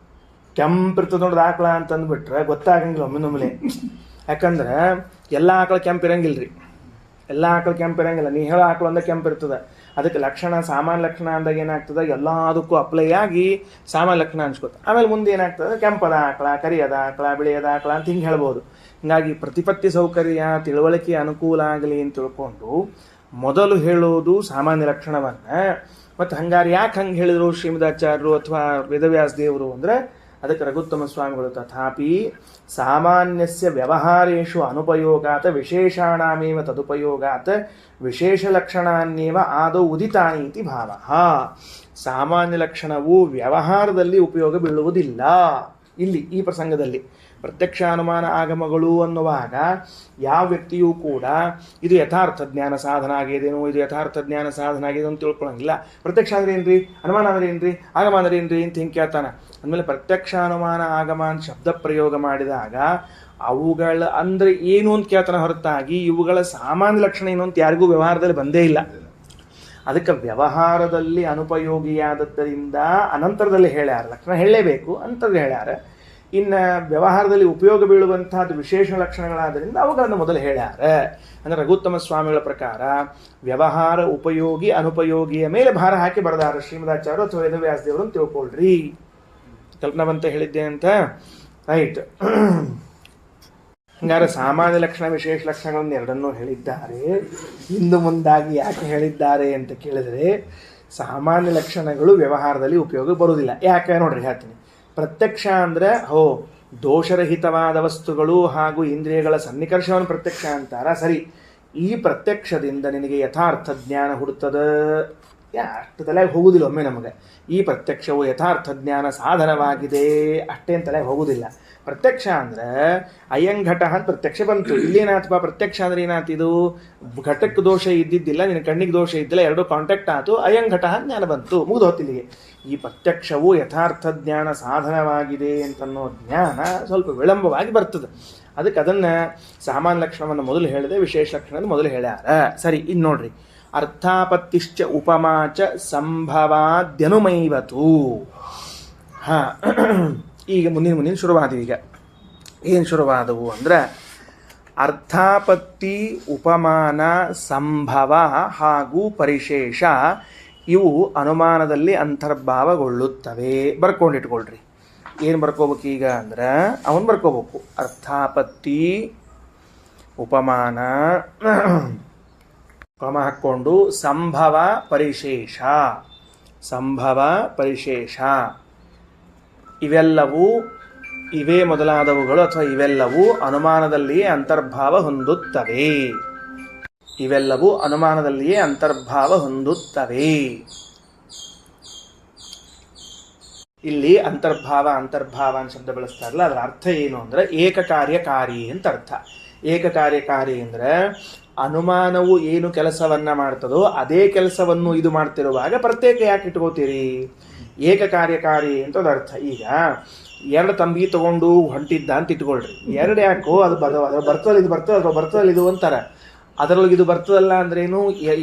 ಕೆಂಪಿರ್ತದೆ ನೋಡ್ದು ಆಕಳ ಅಂತಂದ್ಬಿಟ್ರೆ ಗೊತ್ತಾಗಂಗಿಲ್ಲ ಒಮ್ಮೆನೊಮ್ಮೆ. ಯಾಕಂದ್ರೆ ಎಲ್ಲ ಆಕಳು ಕೆಂಪಿರಂಗಿಲ್ಲ ರೀ, ಎಲ್ಲ ಆಕಳು ಕೆಂಪಿರಂಗಿಲ್ಲ. ನೀ ಹೇಳೋ ಆಕಳು ಅಂದಾಗ ಕೆಂಪಿರ್ತದೆ. ಅದಕ್ಕೆ ಲಕ್ಷಣ ಸಾಮಾನ್ಯ ಲಕ್ಷಣ ಅಂದಾಗ ಏನಾಗ್ತದೆ, ಎಲ್ಲದಕ್ಕೂ ಅಪ್ಲೈ ಆಗಿ ಸಾಮಾನ್ಯ ಲಕ್ಷಣ ಅನ್ಸ್ಕೊತ. ಆಮೇಲೆ ಮುಂದೆ ಏನಾಗ್ತದೆ, ಕೆಂಪದ ಆಕಳ, ಕರಿಯದ ಆಕಳ, ಬಿಳಿಯದ ಆಕಳ ಅಂತ ಹಿಂಗೆ ಹೇಳ್ಬೋದು. ಹೀಗಾಗಿ ಪ್ರತಿಪತ್ತಿ ಸೌಕರ್ಯ, ತಿಳುವಳಿಕೆ ಅನುಕೂಲ ಆಗಲಿ ಅಂತ ತಿಳ್ಕೊಂಡು ಮೊದಲು ಹೇಳೋದು ಸಾಮಾನ್ಯ ಲಕ್ಷಣವನ್ನು. ಮತ್ತು ಹಂಗಾರೆ ಯಾಕೆ ಹಂಗೆ ಹೇಳಿದರು ಶ್ರೀಮದಾಚಾರ್ಯರು ಅಥವಾ ವೇದವ್ಯಾಸ ದೇವರು ಅಂದರೆ ಅದಕ್ಕೆ ರಘುತ್ತಮ ಸ್ವಾಮಿಗಳು ತಥಾಪಿ ಸಾಮಾನ್ಯಸ್ಯ ವ್ಯವಹಾರೇಷು ಅನುಪಯೋಗಾತ್ ವಿಶೇಷಾಣಾಮೇವ ತದುಪಯೋಗಾತ್ ವಿಶೇಷ ಲಕ್ಷಣಾನ್ಯೇವ ಆದೌ ಉದಿತಾನಿ ಇತಿ ಭಾವ. ಸಾಮಾನ್ಯ ಲಕ್ಷಣವು ವ್ಯವಹಾರದಲ್ಲಿ ಉಪಯೋಗ ಬೀಳುವುದಿಲ್ಲ. ಇಲ್ಲಿ ಈ ಪ್ರಸಂಗದಲ್ಲಿ ಪ್ರತ್ಯಕ್ಷಾನುಮಾನ ಆಗಮಗಳು ಅನ್ನುವಾಗ ಯಾವ ವ್ಯಕ್ತಿಯೂ ಕೂಡ ಇದು ಯಥಾರ್ಥ ಜ್ಞಾನ ಸಾಧನ ಆಗಿದೇನೋ, ಇದು ಯಥಾರ್ಥ ಜ್ಞಾನ ಸಾಧನ ಆಗಿದೆ ಅಂತ ತಿಳ್ಕೊಳ್ಳೋಂಗಿಲ್ಲ. ಪ್ರತ್ಯಕ್ಷ ಅಂದ್ರೆ ಏನ್ರಿ, ಅನುಮಾನ ಅಂದ್ರೆ ಏನ್ರಿ, ಆಗಮ ಅಂದ್ರೆ ಏನ್ರಿ ಅಂತ ಹಿಂಗೆ ಕೇಳ್ತಾನೆ. ಅಂದಮೇಲೆ ಪ್ರತ್ಯಕ್ಷಾನುಮಾನ ಆಗಮ ಅಂತ ಶಬ್ದ ಪ್ರಯೋಗ ಮಾಡಿದಾಗ ಅವುಗಳ ಅಂದರೆ ಏನು ಅಂತ ಕೇಳ್ತಾನೆ ಹೊರತಾಗಿ ಇವುಗಳ ಸಾಮಾನ್ಯ ಲಕ್ಷಣ ಏನು ಅಂತ ಯಾರಿಗೂ ವ್ಯವಹಾರದಲ್ಲಿ ಬಂದೇ ಇಲ್ಲ. ಅದಕ್ಕೆ ವ್ಯವಹಾರದಲ್ಲಿ ಅನುಪಯೋಗಿಯಾದದ್ದರಿಂದ ಅನಂತರದಲ್ಲಿ ಹೇಳ್ಯಾರ, ಲಕ್ಷಣ ಹೇಳಲೇಬೇಕು ಅಂತದ್ದು ಹೇಳ್ಯಾರ. ಇನ್ನು ವ್ಯವಹಾರದಲ್ಲಿ ಉಪಯೋಗ ಬೀಳುವಂತಹದ್ದು ವಿಶೇಷ ಲಕ್ಷಣಗಳಾದ್ದರಿಂದ ಅವುಗಳನ್ನು ಮೊದಲು ಹೇಳ್ಯಾರ. ಅಂದರೆ ರಘುತ್ತಮ ಸ್ವಾಮಿಗಳ ಪ್ರಕಾರ ವ್ಯವಹಾರ ಉಪಯೋಗಿ ಅನುಪಯೋಗಿಯ ಮೇಲೆ ಭಾರ ಹಾಕಿ ಬರೆದಾರ ಶ್ರೀಮದಾಚಾರ್ಯರು ಅಥವಾ ವೇದವ್ಯಾಸ ದೇವರು ಅಂತ ತಿಳ್ಕೊಳ್ರಿ. ಕಲ್ಪನಾ ಬಂತ ಹೇಳಿದ್ದೆ ಅಂತ ರೈಟ್. ಹಂಗಾರೆ ಸಾಮಾನ್ಯ ಲಕ್ಷಣ ವಿಶೇಷ ಲಕ್ಷಣಗಳನ್ನು ಎರಡನ್ನೂ ಹೇಳಿದ್ದಾರೆ. ಇಂದು ಮುಂದಾಗಿ ಯಾಕೆ ಹೇಳಿದ್ದಾರೆ ಅಂತ ಕೇಳಿದರೆ ಸಾಮಾನ್ಯ ಲಕ್ಷಣಗಳು ವ್ಯವಹಾರದಲ್ಲಿ ಉಪಯೋಗ ಬರುವುದಿಲ್ಲ. ಯಾಕೆ ನೋಡ್ರಿ ಹೇಳ್ತೀನಿ. ಪ್ರತ್ಯಕ್ಷ ಅಂದರೆ ದೋಷರಹಿತವಾದ ವಸ್ತುಗಳು ಹಾಗೂ ಇಂದ್ರಿಯಗಳ ಸನ್ನಿಕರ್ಷವನ್ನು ಪ್ರತ್ಯಕ್ಷ ಅಂತಾರ. ಸರಿ, ಈ ಪ್ರತ್ಯಕ್ಷದಿಂದ ನಿನಗೆ ಯಥಾರ್ಥ ಜ್ಞಾನ ಹುಡುತದ ಅಷ್ಟು ತಲೆಗೆ ಹೋಗುವುದಿಲ್ಲ. ಒಮ್ಮೆ ನಮಗೆ ಈ ಪ್ರತ್ಯಕ್ಷವು ಯಥಾರ್ಥ ಜ್ಞಾನ ಸಾಧನವಾಗಿದೆ ಅಷ್ಟೇನು ತಲೆಗೆ ಹೋಗುವುದಿಲ್ಲ. ಪ್ರತ್ಯಕ್ಷ ಅಂದರೆ ಅಯ್ಯಂಘಟ ಅಂತ ಪ್ರತ್ಯಕ್ಷ ಬಂತು. ಇಲ್ಲೇನಾತಪ್ಪ ಪ್ರತ್ಯಕ್ಷ ಅಂದ್ರೆ ಏನಾಯ್ತು, ಇದು ಘಟಕ್ಕೆ ದೋಷ ಇದ್ದಿದ್ದಿಲ್ಲ, ನಿನ್ನ ಕಣ್ಣಿಗೆ ದೋಷ ಇದ್ದಿಲ್ಲ, ಎರಡೂ ಕಾಂಟ್ಯಾಕ್ಟ್ ಆಯಿತು, ಅಯ್ಯಂಘಟ ಜ್ಞಾನ ಬಂತು, ಮುಗಿದು ಹೊತ್ತಿಲ್ಲಿಗೆ. ಈ ಪ್ರತ್ಯಕ್ಷವು ಯಥಾರ್ಥ ಜ್ಞಾನ ಸಾಧನವಾಗಿದೆ ಅಂತನ್ನೋ ಜ್ಞಾನ ಸ್ವಲ್ಪ ವಿಳಂಬವಾಗಿ ಬರ್ತದೆ. ಅದಕ್ಕೆ ಅದನ್ನು ಸಾಮಾನ್ಯ ಲಕ್ಷಣವನ್ನು ಮೊದಲು ಹೇಳಿದೆ, ವಿಶೇಷ ಲಕ್ಷಣ ಮೊದಲು ಹೇಳ್ಯಾರ. ಸರಿ, ಇನ್ನು ನೋಡ್ರಿ, ಅರ್ಥಾಪತ್ತಿಶ್ಚ ಉಪಮಾಚ ಸಂಭವಾದ್ಯನುಮೈವತು. ಈಗ ಮುಂದಿನ ಶುರುವಾದವು. ಈಗ ಏನು ಶುರುವಾದವು ಅಂದರೆ ಅರ್ಥಾಪತ್ತಿ, ಉಪಮಾನ, ಸಂಭವ ಹಾಗೂ ಪರಿಶೇಷ ಇವು ಅನುಮಾನದಲ್ಲಿ ಅಂತರ್ಭಾವಗೊಳ್ಳುತ್ತವೆ. ಬರ್ಕೊಂಡಿಟ್ಕೊಳ್ರಿ. ಏನು ಬರ್ಕೋಬೇಕು ಈಗ ಅಂದ್ರೆ ಅವನು ಬರ್ಕೋಬೇಕು. ಅರ್ಥಾಪತ್ತಿ, ಉಪಮಾನ, ಉಪಮ ಹಾಕ್ಕೊಂಡು ಸಂಭವ ಪರಿಶೇಷ, ಸಂಭವ ಪರಿಶೇಷ ಇವೆಲ್ಲವೂ ಇವೇ ಮೊದಲಾದವುಗಳು ಅಥವಾ ಇವೆಲ್ಲವೂ ಅನುಮಾನದಲ್ಲಿಯೇ ಅಂತರ್ಭಾವ ಹೊಂದುತ್ತವೆ. ಇವೆಲ್ಲವೂ ಅನುಮಾನದಲ್ಲಿಯೇ ಅಂತರ್ಭಾವ ಹೊಂದುತ್ತವೆ. ಇಲ್ಲಿ ಅಂತರ್ಭಾವ ಅಂತ ಶಬ್ದ ಬಳಸ್ತಾರಲ್ಲ, ಅದರ ಅರ್ಥ ಏನು ಅಂದ್ರೆ ಏಕಕಾರ್ಯಕಾರಿ ಅಂತ ಅರ್ಥ. ಏಕಕಾರ್ಯಕಾರಿ ಅಂದ್ರೆ ಅನುಮಾನವು ಏನು ಕೆಲಸವನ್ನ ಮಾಡ್ತದೋ ಅದೇ ಕೆಲಸವನ್ನು ಇದು ಮಾಡ್ತಿರುವಾಗ ಪ್ರತ್ಯೇಕ ಯಾಕೆ ಇಟ್ಕೋತೀರಿ? ಏಕಕಾರ್ಯಕಾರಿ ಅಂತ ಒಂದು ಅರ್ಥ. ಈಗ ಎರಡು ತಂಬಿಗೆ ತಗೊಂಡು ಹೊಂಟಿದ್ದ ಅಂತ ಇಟ್ಕೊಳ್ರಿ, ಎರಡು ಯಾಕೋ ಅದು ಬರ್ತದಲ್ಲಿ ಇದು ಬರ್ತದೆ ಅಥವಾ ಬರ್ತದಲ್ಲಿ ಇದು ಅಂತಾರ. ಅದರೊಳಗೆ ಇದು ಬರ್ತದಲ್ಲ ಅಂದ್ರೇನು,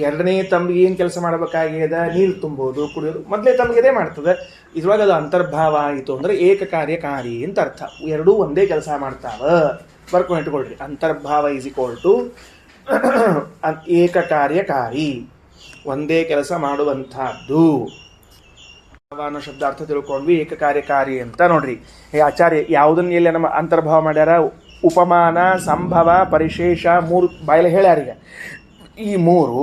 ಎರಡನೇ ತಂಬಿಗೆ ಏನು ಕೆಲಸ ಮಾಡಬೇಕಾಗ್ಯದ? ನೀರು ತುಂಬೋದು, ಕುಡಿಯೋದು. ಮೊದಲೇ ತಂಬಿಗೆದೇ ಮಾಡ್ತದೆ. ಇದ್ರೊಳಗೆ ಅದು ಅಂತರ್ಭಾವ ಆಯಿತು ಅಂದ್ರೆ ಏಕಕಾರ್ಯಕಾರಿ ಅಂತ ಅರ್ಥ. ಎರಡೂ ಒಂದೇ ಕೆಲಸ ಮಾಡ್ತಾವ, ಬರ್ಕೊಂಡು ಇಟ್ಕೊಳ್ರಿ. ಅಂತರ್ಭಾವ ಈಸ್ ಈಕ್ವಲ್ ಟು ಏಕಕಾರ್ಯಕಾರಿ, ಒಂದೇ ಕೆಲಸ ಮಾಡುವಂತಹದ್ದು. ಅನ್ನೋ ಶಬ್ದ ಅರ್ಥ ತಿಳ್ಕೊಂಡ್ವಿ. ಏಕಕಾರ್ಯಕಾರಿ ಅಂತ ನೋಡ್ರಿ. ಆಚಾರ್ಯ ಯಾವುದನ್ನ ಎಲ್ಲಿ ನಮ್ಮ ಅಂತರ್ಭಾವ ಮಾಡ್ಯಾರ? ಉಪಮಾನ, ಸಂಭವ, ಪರಿಶೇಷ, ಮೂರು ಬಾಯಲ್ಲಿ ಹೇಳ್ಯಾರೀಗ. ಈ ಮೂರು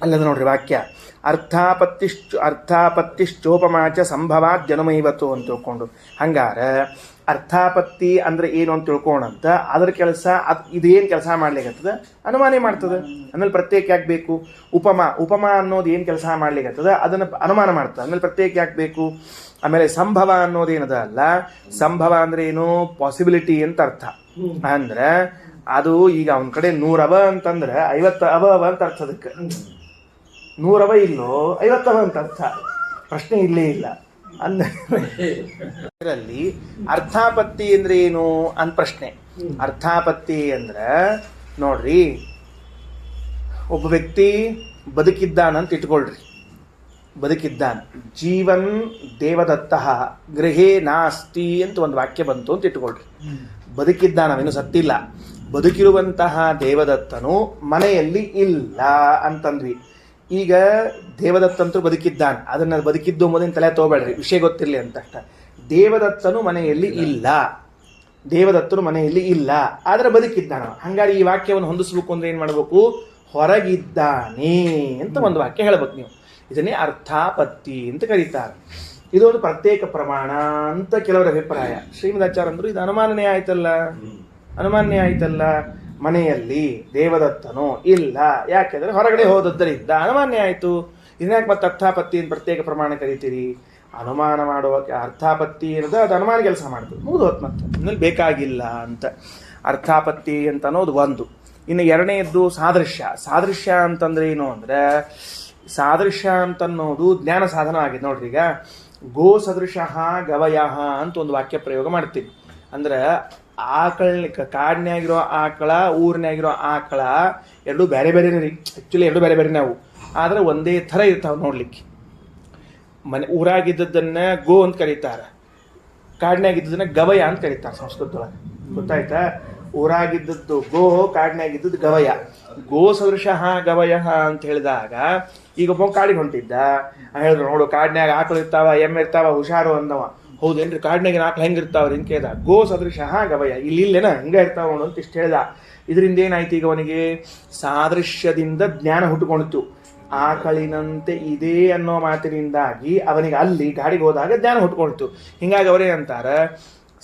ಅಲ್ಲದ ನೋಡ್ರಿ ವಾಕ್ಯ. ಅರ್ಥಾಪತ್ತಿಶ್ಚೋಪಮಾಚ ಸಂಭವಾದ್ಯನುಮೈವತ್ತು ಅಂತ ತಿಳ್ಕೊಂಡು, ಹಂಗಾರ ಅರ್ಥಾಪತ್ತಿ ಅಂದ್ರೆ ಏನು ಅಂತ ತಿಳ್ಕೊಂಡಂತ ಅದ್ರ ಕೆಲಸ ಇದೇನು ಕೆಲಸ ಮಾಡ್ಲಿಕ್ಕತ್ತದ? ಅನುಮಾನ ಮಾಡ್ತದೆ. ಆಮೇಲೆ ಪ್ರತ್ಯೇಕ ಯಾಕೆ ಬೇಕು? ಉಪಮ ಅನ್ನೋದು ಏನು ಕೆಲಸ ಮಾಡ್ಲಿಕ್ಕತ್ತದ? ಅದನ್ನು ಅನುಮಾನ ಮಾಡ್ತದೆ. ಆಮೇಲೆ ಪ್ರತ್ಯೇಕ ಯಾಕೆ ಬೇಕು? ಆಮೇಲೆ ಸಂಭವ ಅನ್ನೋದೇನದ ಅಲ್ಲ, ಸಂಭವ ಅಂದ್ರೆ ಏನು? ಪಾಸಿಬಿಲಿಟಿ ಅಂತ ಅರ್ಥ. ಅಂದ್ರೆ ಅದು ಈಗ ಅವನ ಕಡೆ 100 ಅವ ಅಂತಂದ್ರೆ 50 ಅವ ಅಂತ ಅರ್ಥ. ಅದಕ್ಕೆ 100 ಅವ ಇಲ್ಲೋ 50 ಅವ ಅಂತ ಅರ್ಥ. ಪ್ರಶ್ನೆ ಇಲ್ಲೇ ಇಲ್ಲ. ಇದರಲ್ಲಿ ಅರ್ಥಾಪತ್ತಿ ಅಂದ್ರೆ ಏನು ಅಂತ ಪ್ರಶ್ನೆ. ಅರ್ಥಾಪತ್ತಿ ಅಂದ್ರೆ ನೋಡ್ರಿ, ಒಬ್ಬ ವ್ಯಕ್ತಿ ಬದುಕಿದ್ದಾನಂತ ಇಟ್ಕೊಳ್ರಿ. ಬದುಕಿದ್ದಾನ, ಜೀವನ್ ದೇವದತ್ತ ಗೃಹೇ ನಾಸ್ತಿ ಅಂತ ಒಂದು ವಾಕ್ಯ ಬಂತು ಅಂತ ಇಟ್ಕೊಳ್ರಿ. ಬದುಕಿದ್ದಾನ, ಅವೇನು ಸತ್ತಿಲ್ಲ. ಬದುಕಿರುವಂತಹ ದೇವದತ್ತನು ಮನೆಯಲ್ಲಿ ಇಲ್ಲ ಅಂತಂದ್ವಿ. ಈಗ ದೇವದತ್ತಂತೂ ಬದುಕಿದ್ದಾನ, ಅದನ್ನ ಬದುಕಿದ್ದು ಮೊದಲಿನ ತಲೆ ತಗೋಬೇಡ್ರಿ, ವಿಷಯ ಗೊತ್ತಿರಲಿ ಅಂತ ಅಷ್ಟ. ದೇವದತ್ತನು ಮನೆಯಲ್ಲಿ ಇಲ್ಲ, ದೇವದತ್ತನು ಮನೆಯಲ್ಲಿ ಇಲ್ಲ, ಆದ್ರೆ ಬದುಕಿದ್ದಾನ. ಹಂಗಾರೆ ಈ ವಾಕ್ಯವನ್ನು ಹೊಂದಿಸ್ಬೇಕು ಅಂದ್ರೆ ಏನ್ ಮಾಡ್ಬೇಕು? ಹೊರಗಿದ್ದಾನೆ ಅಂತ ಒಂದು ವಾಕ್ಯ ಹೇಳ್ಬೇಕು ನೀವು. ಇದನ್ನೇ ಅರ್ಥಾಪತ್ತಿ ಅಂತ ಕರೀತಾರೆ. ಇದೊಂದು ಪ್ರತ್ಯೇಕ ಪ್ರಮಾಣ ಅಂತ ಕೆಲವರ ಅಭಿಪ್ರಾಯ. ಶ್ರೀಮದಾಚಾರ್ಯ ಅಂದ್ರು ಇದು ಅನುಮಾನನೇ ಆಯ್ತಲ್ಲ. ಮನೆಯಲ್ಲಿ ದೇವದತ್ತನು ಇಲ್ಲ, ಯಾಕೆಂದ್ರೆ ಹೊರಗಡೆ ಹೋದದ್ದರಿಂದ ಅನುಮಾನ್ಯ ಆಯಿತು. ಇದನ್ಯಾಕೆ ಮತ್ತೆ ಅರ್ಥಾಪತ್ತಿ ಅಂತ ಪ್ರತ್ಯೇಕ ಪ್ರಮಾಣ ಕರಿತೀರಿ? ಅನುಮಾನ ಮಾಡುವ ಅರ್ಥಾಪತ್ತಿ ಏನದ ಅದು ಅನುಮಾನ ಕೆಲಸ ಮಾಡ್ತದೆ, ಮುಗಿದು ಹೊತ್ತು ಮತ್ತೆ ಇನ್ನಲ್ಲಿ ಬೇಕಾಗಿಲ್ಲ ಅಂತ. ಅರ್ಥಾಪತ್ತಿ ಅಂತ ಅನ್ನೋದು ಒಂದು. ಇನ್ನು ಎರಡನೇದ್ದು ಸಾದೃಶ್ಯ ಅಂತಂದ್ರೆ ಏನು ಅಂದ್ರೆ, ಸಾದೃಶ್ಯ ಅಂತನ್ನೋದು ಜ್ಞಾನ ಸಾಧನ ಆಗಿದೆ ನೋಡ್ರಿ. ಈಗ ಗೋ ಸದೃಶ ಗವಯ ಅಂತ ಒಂದು ವಾಕ್ಯ ಪ್ರಯೋಗ ಮಾಡ್ತೀವಿ. ಅಂದ್ರೆ ಕಾಡಿನಾಗಿರೋ ಆಕಳ, ಊರಿನಾಗಿರೋ ಆಕಳ ಎರಡು ಬೇರೆ ಬೇರೆ ರೀ. ಆ್ಯಕ್ಚುಲಿ ಎರಡು ಬೇರೆ ಬೇರೆ ನಾವು, ಆದ್ರೆ ಒಂದೇ ಥರ ಇರ್ತಾವೆ ನೋಡ್ಲಿಕ್ಕೆ. ಊರಾಗಿದ್ದದನ್ನ ಗೋ ಅಂತ ಕರೀತಾರೆ, ಕಾಡಿನಾಗಿದ್ದದನ್ನ ಗವಯ ಅಂತ ಕರೀತಾರೆ ಸಂಸ್ಕೃತದೊಳಗೆ. ಗೊತ್ತಾಯ್ತಾ? ಊರಾಗಿದ್ದದ್ದು ಗೋ, ಕಾಡಿನಾಗಿದ್ದದ್ದು ಗವಯ. ಗೋ ಸದೃಶ ಗವಯ ಅಂತ ಹೇಳಿದಾಗ ಈಗ ಒಬ್ಬ ಕಾಡಿಗೆ ಹೊಂಟಿದ್ದ, ಹೇಳಿದ್ರು ನೋಡು ಕಾಡಿನಾಗ ಆಕಳು ಇರ್ತಾವ, ಎಮ್ಮೆ ಇರ್ತಾವ, ಹುಷಾರು ಅಂದವ. ಹೌದೇನ್ರಿ, ಕಾಡಿನಾಗಿನ ಆಕಳು ಹೆಂಗಿರ್ತಾವ್ರಿ ಅಂತ ಕೇಳ್ದ. ಗೋ ಸದೃಶ ಗವಯ, ಇಲ್ಲೇನ ಹಿಂಗ ಇರ್ತಾವ ನೋಡು ಅಂತ ಇಷ್ಟು ಹೇಳ್ದ. ಇದರಿಂದ ಏನಾಯ್ತು? ಈಗ ಅವನಿಗೆ ಸಾದೃಶ್ಯದಿಂದ ಜ್ಞಾನ ಹುಟ್ಟುಕೊಂಡಿತು. ಆಕಳಿನಂತೆ ಇದೆ ಅನ್ನೋ ಮಾತಿನಿಂದಾಗಿ ಅವನಿಗೆ ಅಲ್ಲಿ ಗಾಡಿಗೆ ಹೋದಾಗ ಜ್ಞಾನ ಹುಟ್ಕೊಳ್ತು. ಹಿಂಗಾಗಿ ಅವರೇನಂತಾರೆ,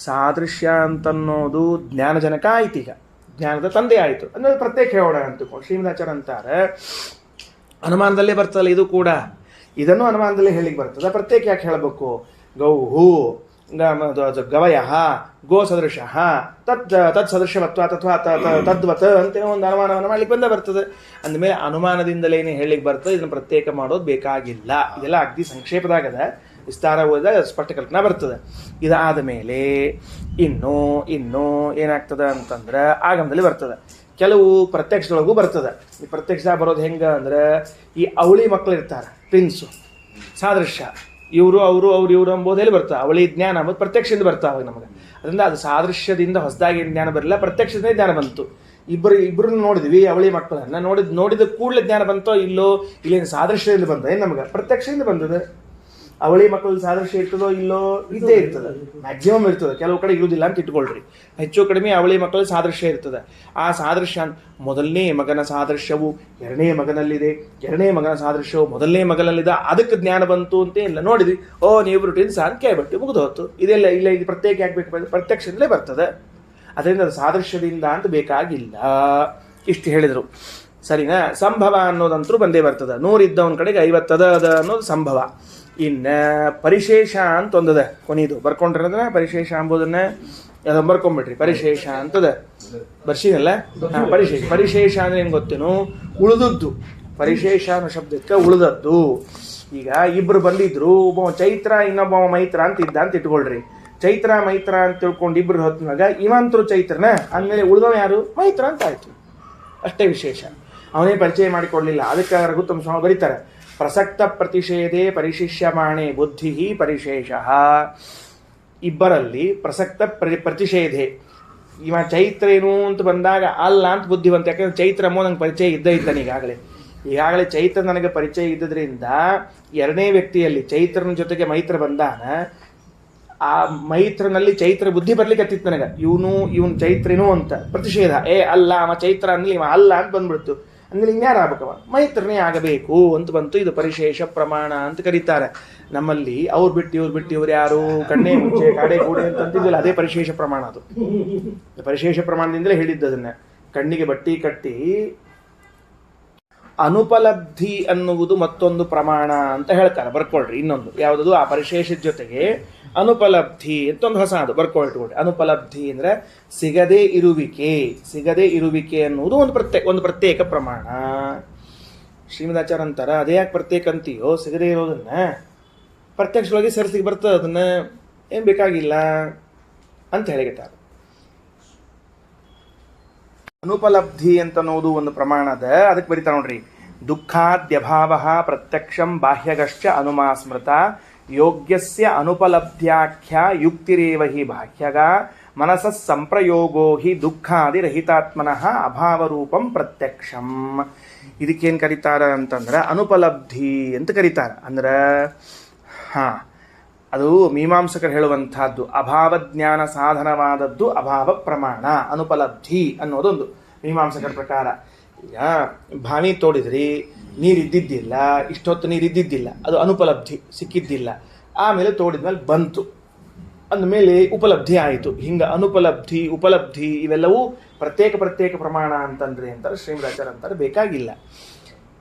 ಸಾದೃಶ್ಯ ಅಂತನ್ನೋದು ಜ್ಞಾನಜನಕ ಆಯ್ತು, ಈಗ ಜ್ಞಾನದ ತಂದೆ ಆಯಿತು ಅನ್ನೋದು ಪ್ರತ್ಯೇಕ ಹೇಳೋಣ ಅಂತಕೊಂಡು ಶ್ರೀಮದಾಚಾರ್ಯ ಅಂತಾರೆ. ಅನುಮಾನದಲ್ಲೇ ಬರ್ತದಲ್ಲ ಇದು ಕೂಡ, ಇದನ್ನು ಅನುಮಾನದಲ್ಲೇ ಹೇಳಿಕ್ ಬರ್ತದೆ, ಪ್ರತ್ಯೇಕ ಯಾಕೆ ಹೇಳಬೇಕು? ಗೌಹು ಗವಯ ಗೋ ಸದೃಶ ತತ್ ಸದೃಶವತ್ವ ಅಥವಾ ತದ್ವತ್ ಅಂತ ಒಂದು ಅನುಮಾನವನ್ನು ಮಾಡ್ಲಿಕ್ಕೆ ಬಂದ ಬರ್ತದೆ. ಅಂದಮೇಲೆ ಅನುಮಾನದಿಂದಲೇನೆ ಹೇಳಿಕ್ಕೆ ಬರ್ತದೆ, ಇದನ್ನು ಪ್ರತ್ಯೇಕ ಮಾಡೋದು ಬೇಕಾಗಿಲ್ಲ. ಇದೆಲ್ಲ ಅಗ್ದಿ ಸಂಕ್ಷೇಪದಾಗದ, ವಿಸ್ತಾರ ಹೋದಾಗ ಸ್ಪಷ್ಟ ಕಲ್ಪನಾ ಬರ್ತದೆ. ಇದಾದ ಮೇಲೆ ಇನ್ನೂ ಏನಾಗ್ತದೆ ಅಂತಂದ್ರೆ ಆಗಮದಲ್ಲಿ ಬರ್ತದೆ. ಕೆಲವು ಪ್ರತ್ಯಕ್ಷದೊಳಗೂ ಬರ್ತದೆ. ಈ ಪ್ರತ್ಯಕ್ಷ ಬರೋದು ಹೆಂಗ ಅಂದ್ರೆ, ಈ ಅವಳಿ ಮಕ್ಕಳು ಇರ್ತಾರೆ, ಟ್ವಿನ್ಸು, ಸಾದೃಶ್ಯ, ಇವರು ಇವರು ಎಂಬುದೇಲಿ ಬರ್ತಾವೆ. ಅವಳಿ ಜ್ಞಾನ ಅಂಬೋದು ಪ್ರತ್ಯಕ್ಷದಿಂದ ಬರ್ತಾವೆ ನಮಗೆ. ಅದರಿಂದ ಅದು ಸಾದೃಶ್ಯದಿಂದ ಹೊಸದಾಗಿ ಜ್ಞಾನ ಬರಲಿಲ್ಲ, ಪ್ರತ್ಯಕ್ಷದಿಂದ ಜ್ಞಾನ ಬಂತು. ಇಬ್ಬರನ್ನ ನೋಡಿದ್ವಿ, ಅವಳಿ ಮಕ್ಕಳನ್ನ ನೋಡಿದ ಕೂಡಲೇ ಜ್ಞಾನ ಬಂತೋ ಇಲ್ಲೋ, ಇಲ್ಲೇನು ಸಾದೃಶ್ಯದಿಂದ ಬಂದ ಏನು ನಮಗೆ? ಪ್ರತ್ಯಕ್ಷದಿಂದ ಬಂದದೆ. ಅವಳಿ ಮಕ್ಕಳು ಸಾದೃಶ್ಯ ಇರ್ತದೋ ಇಲ್ಲೋ? ಇದ್ದೇ ಇರ್ತದೆ, ಮ್ಯಾಕ್ಸಿಮಮ್ ಇರ್ತದೆ, ಕೆಲವು ಕಡೆ ಇರುವುದಿಲ್ಲ ಅಂತ ಇಟ್ಕೊಳ್ರಿ. ಹೆಚ್ಚು ಕಡಿಮೆ ಅವಳಿ ಮಕ್ಕಳು ಸಾದೃಶ್ಯ ಇರ್ತದೆ. ಆ ಸಾದೃಶ್ಯ ಮೊದಲನೇ ಮಗನ ಸಾದೃಶ್ಯವು ಎರಡನೇ ಮಗನಲ್ಲಿದೆ, ಎರಡನೇ ಮಗನ ಸಾದೃಶ್ಯವು ಮೊದಲನೇ ಮಗನಲ್ಲಿದೆ, ಅದಕ್ಕೆ ಜ್ಞಾನ ಬಂತು ಅಂತ ಎಲ್ಲ ನೋಡಿದ್ವಿ. ಓ ನೀವು ಟ್ವಿನ್ಸ್ ಅಂತ ಕೇಳ್ಬಿಟ್ಟು ಮುಗಿದು ಹೋಯ್ತು. ಇದೆಲ್ಲ ಇಲ್ಲ, ಇದು ಪ್ರತ್ಯೇಕ ಯಾಕೆ ಬೇಕು? ಪ್ರತ್ಯಕ್ಷದಲ್ಲೇ ಬರ್ತದೆ. ಅದರಿಂದ ಅದು ಸಾದೃಶ್ಯದಿಂದ ಅಂತ ಬೇಕಾಗಿಲ್ಲ. ಇಷ್ಟು ಹೇಳಿದರು, ಸರಿನಾ? ಸಂಭವ ಅನ್ನೋದಂತರೂ ಬಂದೇ ಬರ್ತದೆ. 100 ಇದ್ದವನ ಕಡೆಗೆ 50 ಅದ ಅನ್ನೋದು ಸಂಭವ. ಇನ್ನು ಪರಿಶೇಷ ಅಂತ ಒಂದದ ಕೊನೆಯದು ಬರ್ಕೊಂಡಿರೋದನ್ನ ಪರಿಶೇಷ ಅಂಬೋದನ್ನ ಅದನ್ನು ಬರ್ಕೊಂಬಿಟ್ರಿ. ಪರಿಶೇಷ ಅಂತದ ಬರ್ಸಿನಲ್ಲ. ಪರಿಶೇಷ ಅಂದ್ರೆ ಏನು ಗೊತ್ತೇನು? ಉಳಿದದ್ದು. ಪರಿಶೇಷ ಅನ್ನೋ ಶಬ್ದಕ್ಕೆ ಉಳಿದದ್ದು. ಈಗ ಇಬ್ರು ಬಂದಿದ್ರು, ಒಬ್ಬ ಚೈತ್ರ ಇನ್ನೊಬ್ಬ ಮೈತ್ರ ಅಂತ ಇದ್ದ ಅಂತ ಇಟ್ಕೊಳ್ರಿ. ಚೈತ್ರ ಮೈತ್ರ ಅಂತ ತಿಳ್ಕೊಂಡು ಇಬ್ರು ಹೊತ್ತಿನಾಗ ಇವಂತರು ಚೈತ್ರನ ಅಂದಮೇಲೆ ಉಳಿದವ ಯಾರು? ಮೈತ್ರ ಅಂತ ಆಯ್ತು. ಅಷ್ಟೇ ವಿಶೇಷ. ಅವನೇ ಪರಿಚಯ ಮಾಡಿಕೊಡ್ಲಿಲ್ಲ. ಅದಕ್ಕೆ ರಘುತ್ತಮ ಸ್ವಾಮಿ ಬರೀತಾರೆ, ಪ್ರಸಕ್ತ ಪ್ರತಿಷೇಧೆ ಪರಿಶಿಷ್ಯಮಾಣೆ ಬುದ್ಧಿ ಪರಿಶೇಷ. ಇಬ್ಬರಲ್ಲಿ ಪ್ರಸಕ್ತ ಪ್ರತಿಷೇಧೆ. ಇವ ಚೈತ್ರ ಏನು ಅಂತ ಬಂದಾಗ ಅಲ್ಲ ಅಂತ ಬುದ್ಧಿವಂತ. ಯಾಕಂದ್ರೆ ಚೈತ್ರ ಅಮ್ಮೋ ನಂಗೆ ಪರಿಚಯ ಇದ್ದಾನೆ ಈಗಾಗಲೇ ಚೈತ್ರ ನನಗೆ ಪರಿಚಯ ಇದ್ದದ್ರಿಂದ ಎರಡನೇ ವ್ಯಕ್ತಿಯಲ್ಲಿ ಚೈತ್ರನ ಜೊತೆಗೆ ಮೈತ್ರ ಬಂದಾನ. ಆ ಮೈತ್ರನಲ್ಲಿ ಚೈತ್ರ ಬುದ್ಧಿ ಬರ್ಲಿಕ್ಕೆ ಹತ್ತಿತ್ತು ನನಗೆ. ಇವನು ಚೈತ್ರೇನು ಅಂತ ಪ್ರತಿಷೇಧ. ಅಲ್ಲ ಅವ ಚೈತ್ರ ಅನ್ನಲಿ ಇವ ಅಲ್ಲ ಅಂತ ಬಂದ್ಬಿಡ್ತು. ಅಂದ್ರೆ ಇನ್ಯಾರು ಆಗ್ಬೇಕವ? ಮೈತ್ರನೇ ಆಗಬೇಕು ಅಂತ ಬಂತು. ಇದು ಪರಿಶೇಷ ಪ್ರಮಾಣ ಅಂತ ಕರೀತಾರೆ. ನಮ್ಮಲ್ಲಿ ಅವ್ರು ಬಿಟ್ಟು ಇವ್ರು ಯಾರು? ಕಣ್ಣೆ ಮುಂಚೆ ಕಾಡೆ ಗೂಡೆ ಅಂತಂತಿದ್ದಿಲ್ಲ. ಅದೇ ಪರಿಶೇಷ ಪ್ರಮಾಣ. ಅದು ಪರಿಶೇಷ ಪ್ರಮಾಣದಿಂದಲೇ ಹೇಳಿದ್ದು. ಅದನ್ನ ಕಣ್ಣಿಗೆ ಬಟ್ಟಿ ಕಟ್ಟಿ ಅನುಪಲಬ್ಧಿ ಅನ್ನುವುದು ಮತ್ತೊಂದು ಪ್ರಮಾಣ ಅಂತ ಹೇಳ್ತಾರೆ. ಬರ್ಕೊಳ್ರಿ. ಇನ್ನೊಂದು ಯಾವುದದು? ಆ ಪರಿಶೇಷದ ಜೊತೆಗೆ ಅನುಪಲಬ್ಧಿ ಅಂತ ಒಂದು ಹೊಸ ಅದು ಬರ್ಕೊಳ್ರಿ. ಅನುಪಲಬ್ಧಿ ಅಂದ್ರೆ ಸಿಗದೇ ಇರುವಿಕೆ ಅನ್ನುವುದು ಒಂದು ಪ್ರತ್ಯೇಕ ಪ್ರಮಾಣ. ಶ್ರೀಮದಾಚಾರ್ಯ ಅಂತಾರ, ಅದೇ ಯಾಕೆ ಪ್ರತ್ಯೇಕ ಅಂತೀಯೋ? ಸಿಗದೇ ಇರೋದನ್ನ ಪ್ರತ್ಯಕ್ಷವಾಗಿ ಸರಿಸಿಗೆ ಬರ್ತದೆ, ಅದನ್ನ ಏನ್ ಬೇಕಾಗಿಲ್ಲ ಅಂತ ಹೇಳಿರ್ತಾರೆ. ಅನುಪಲಬ್ಧಿ ಅಂತ ಅನ್ನೋದು ಒಂದು ಪ್ರಮಾಣದ. ಅದಕ್ಕೆ ಬರೀತಾ ನೋಡ್ರಿ, ದುಃಖಾದ್ಯಭಾವ ಪ್ರತ್ಯಕ್ಷಂ ಬಾಹ್ಯಗಶ್ಚ ಅನುಮಾಸ್ಮೃತ ಯೋಗ್ಯಸ್ಯ ಅನುಪಲಬ್ಧ್ಯಾಖ್ಯ ಯುಕ್ತಿರೇವ ಹಿ ಬಾಹ್ಯಗ ಮನಸಃ ಸಂಪ್ರಯೋಗೋ ಹಿ ದುಃಖಾದಿ ರಹಿತಾತ್ಮನಃ ಅಭಾವರೂಪಂ ಪ್ರತ್ಯಕ್ಷಂ. ಇದಕ್ಕೇನು ಕರೀತಾರ ಅಂತಂದ್ರೆ ಅನುಪಲಬ್ಧಿ ಅಂತ ಕರೀತಾರ. ಅಂದ್ರೆ ಅದು ಮೀಮಾಂಸಕರು ಹೇಳುವಂತಹದ್ದು. ಅಭಾವ ಜ್ಞಾನ ಸಾಧನವಾದದ್ದು ಅಭಾವ ಪ್ರಮಾಣ. ಅನುಪಲಬ್ಧಿ ಅನ್ನೋದೊಂದು ಮೀಮಾಂಸಕರ ಪ್ರಕಾರ. ಈಗ ಬಾವಿ ತೋಡಿದ್ರಿ, ನೀರಿದ್ದಿದ್ದಿಲ್ಲ, ಇಷ್ಟೊತ್ತು ನೀರಿದ್ದಿದ್ದಿಲ್ಲ, ಅದು ಅನುಪಲಬ್ಧಿ, ಸಿಕ್ಕಿದ್ದಿಲ್ಲ. ಆಮೇಲೆ ತೋಡಿದ್ಮೇಲೆ ಬಂತು, ಅಂದಮೇಲೆ ಉಪಲಬ್ಧಿ ಆಯಿತು. ಹಿಂಗೆ ಅನುಪಲಬ್ಧಿ ಉಪಲಬ್ಧಿ ಇವೆಲ್ಲವೂ ಪ್ರತ್ಯೇಕ ಪ್ರಮಾಣ ಅಂತಂದ್ರೆ ಅಂತಾರೆ ಶ್ರೀಮದಾಚಾರ್ಯ ಅಂತಾರೆ. ಬೇಕಾಗಿಲ್ಲ.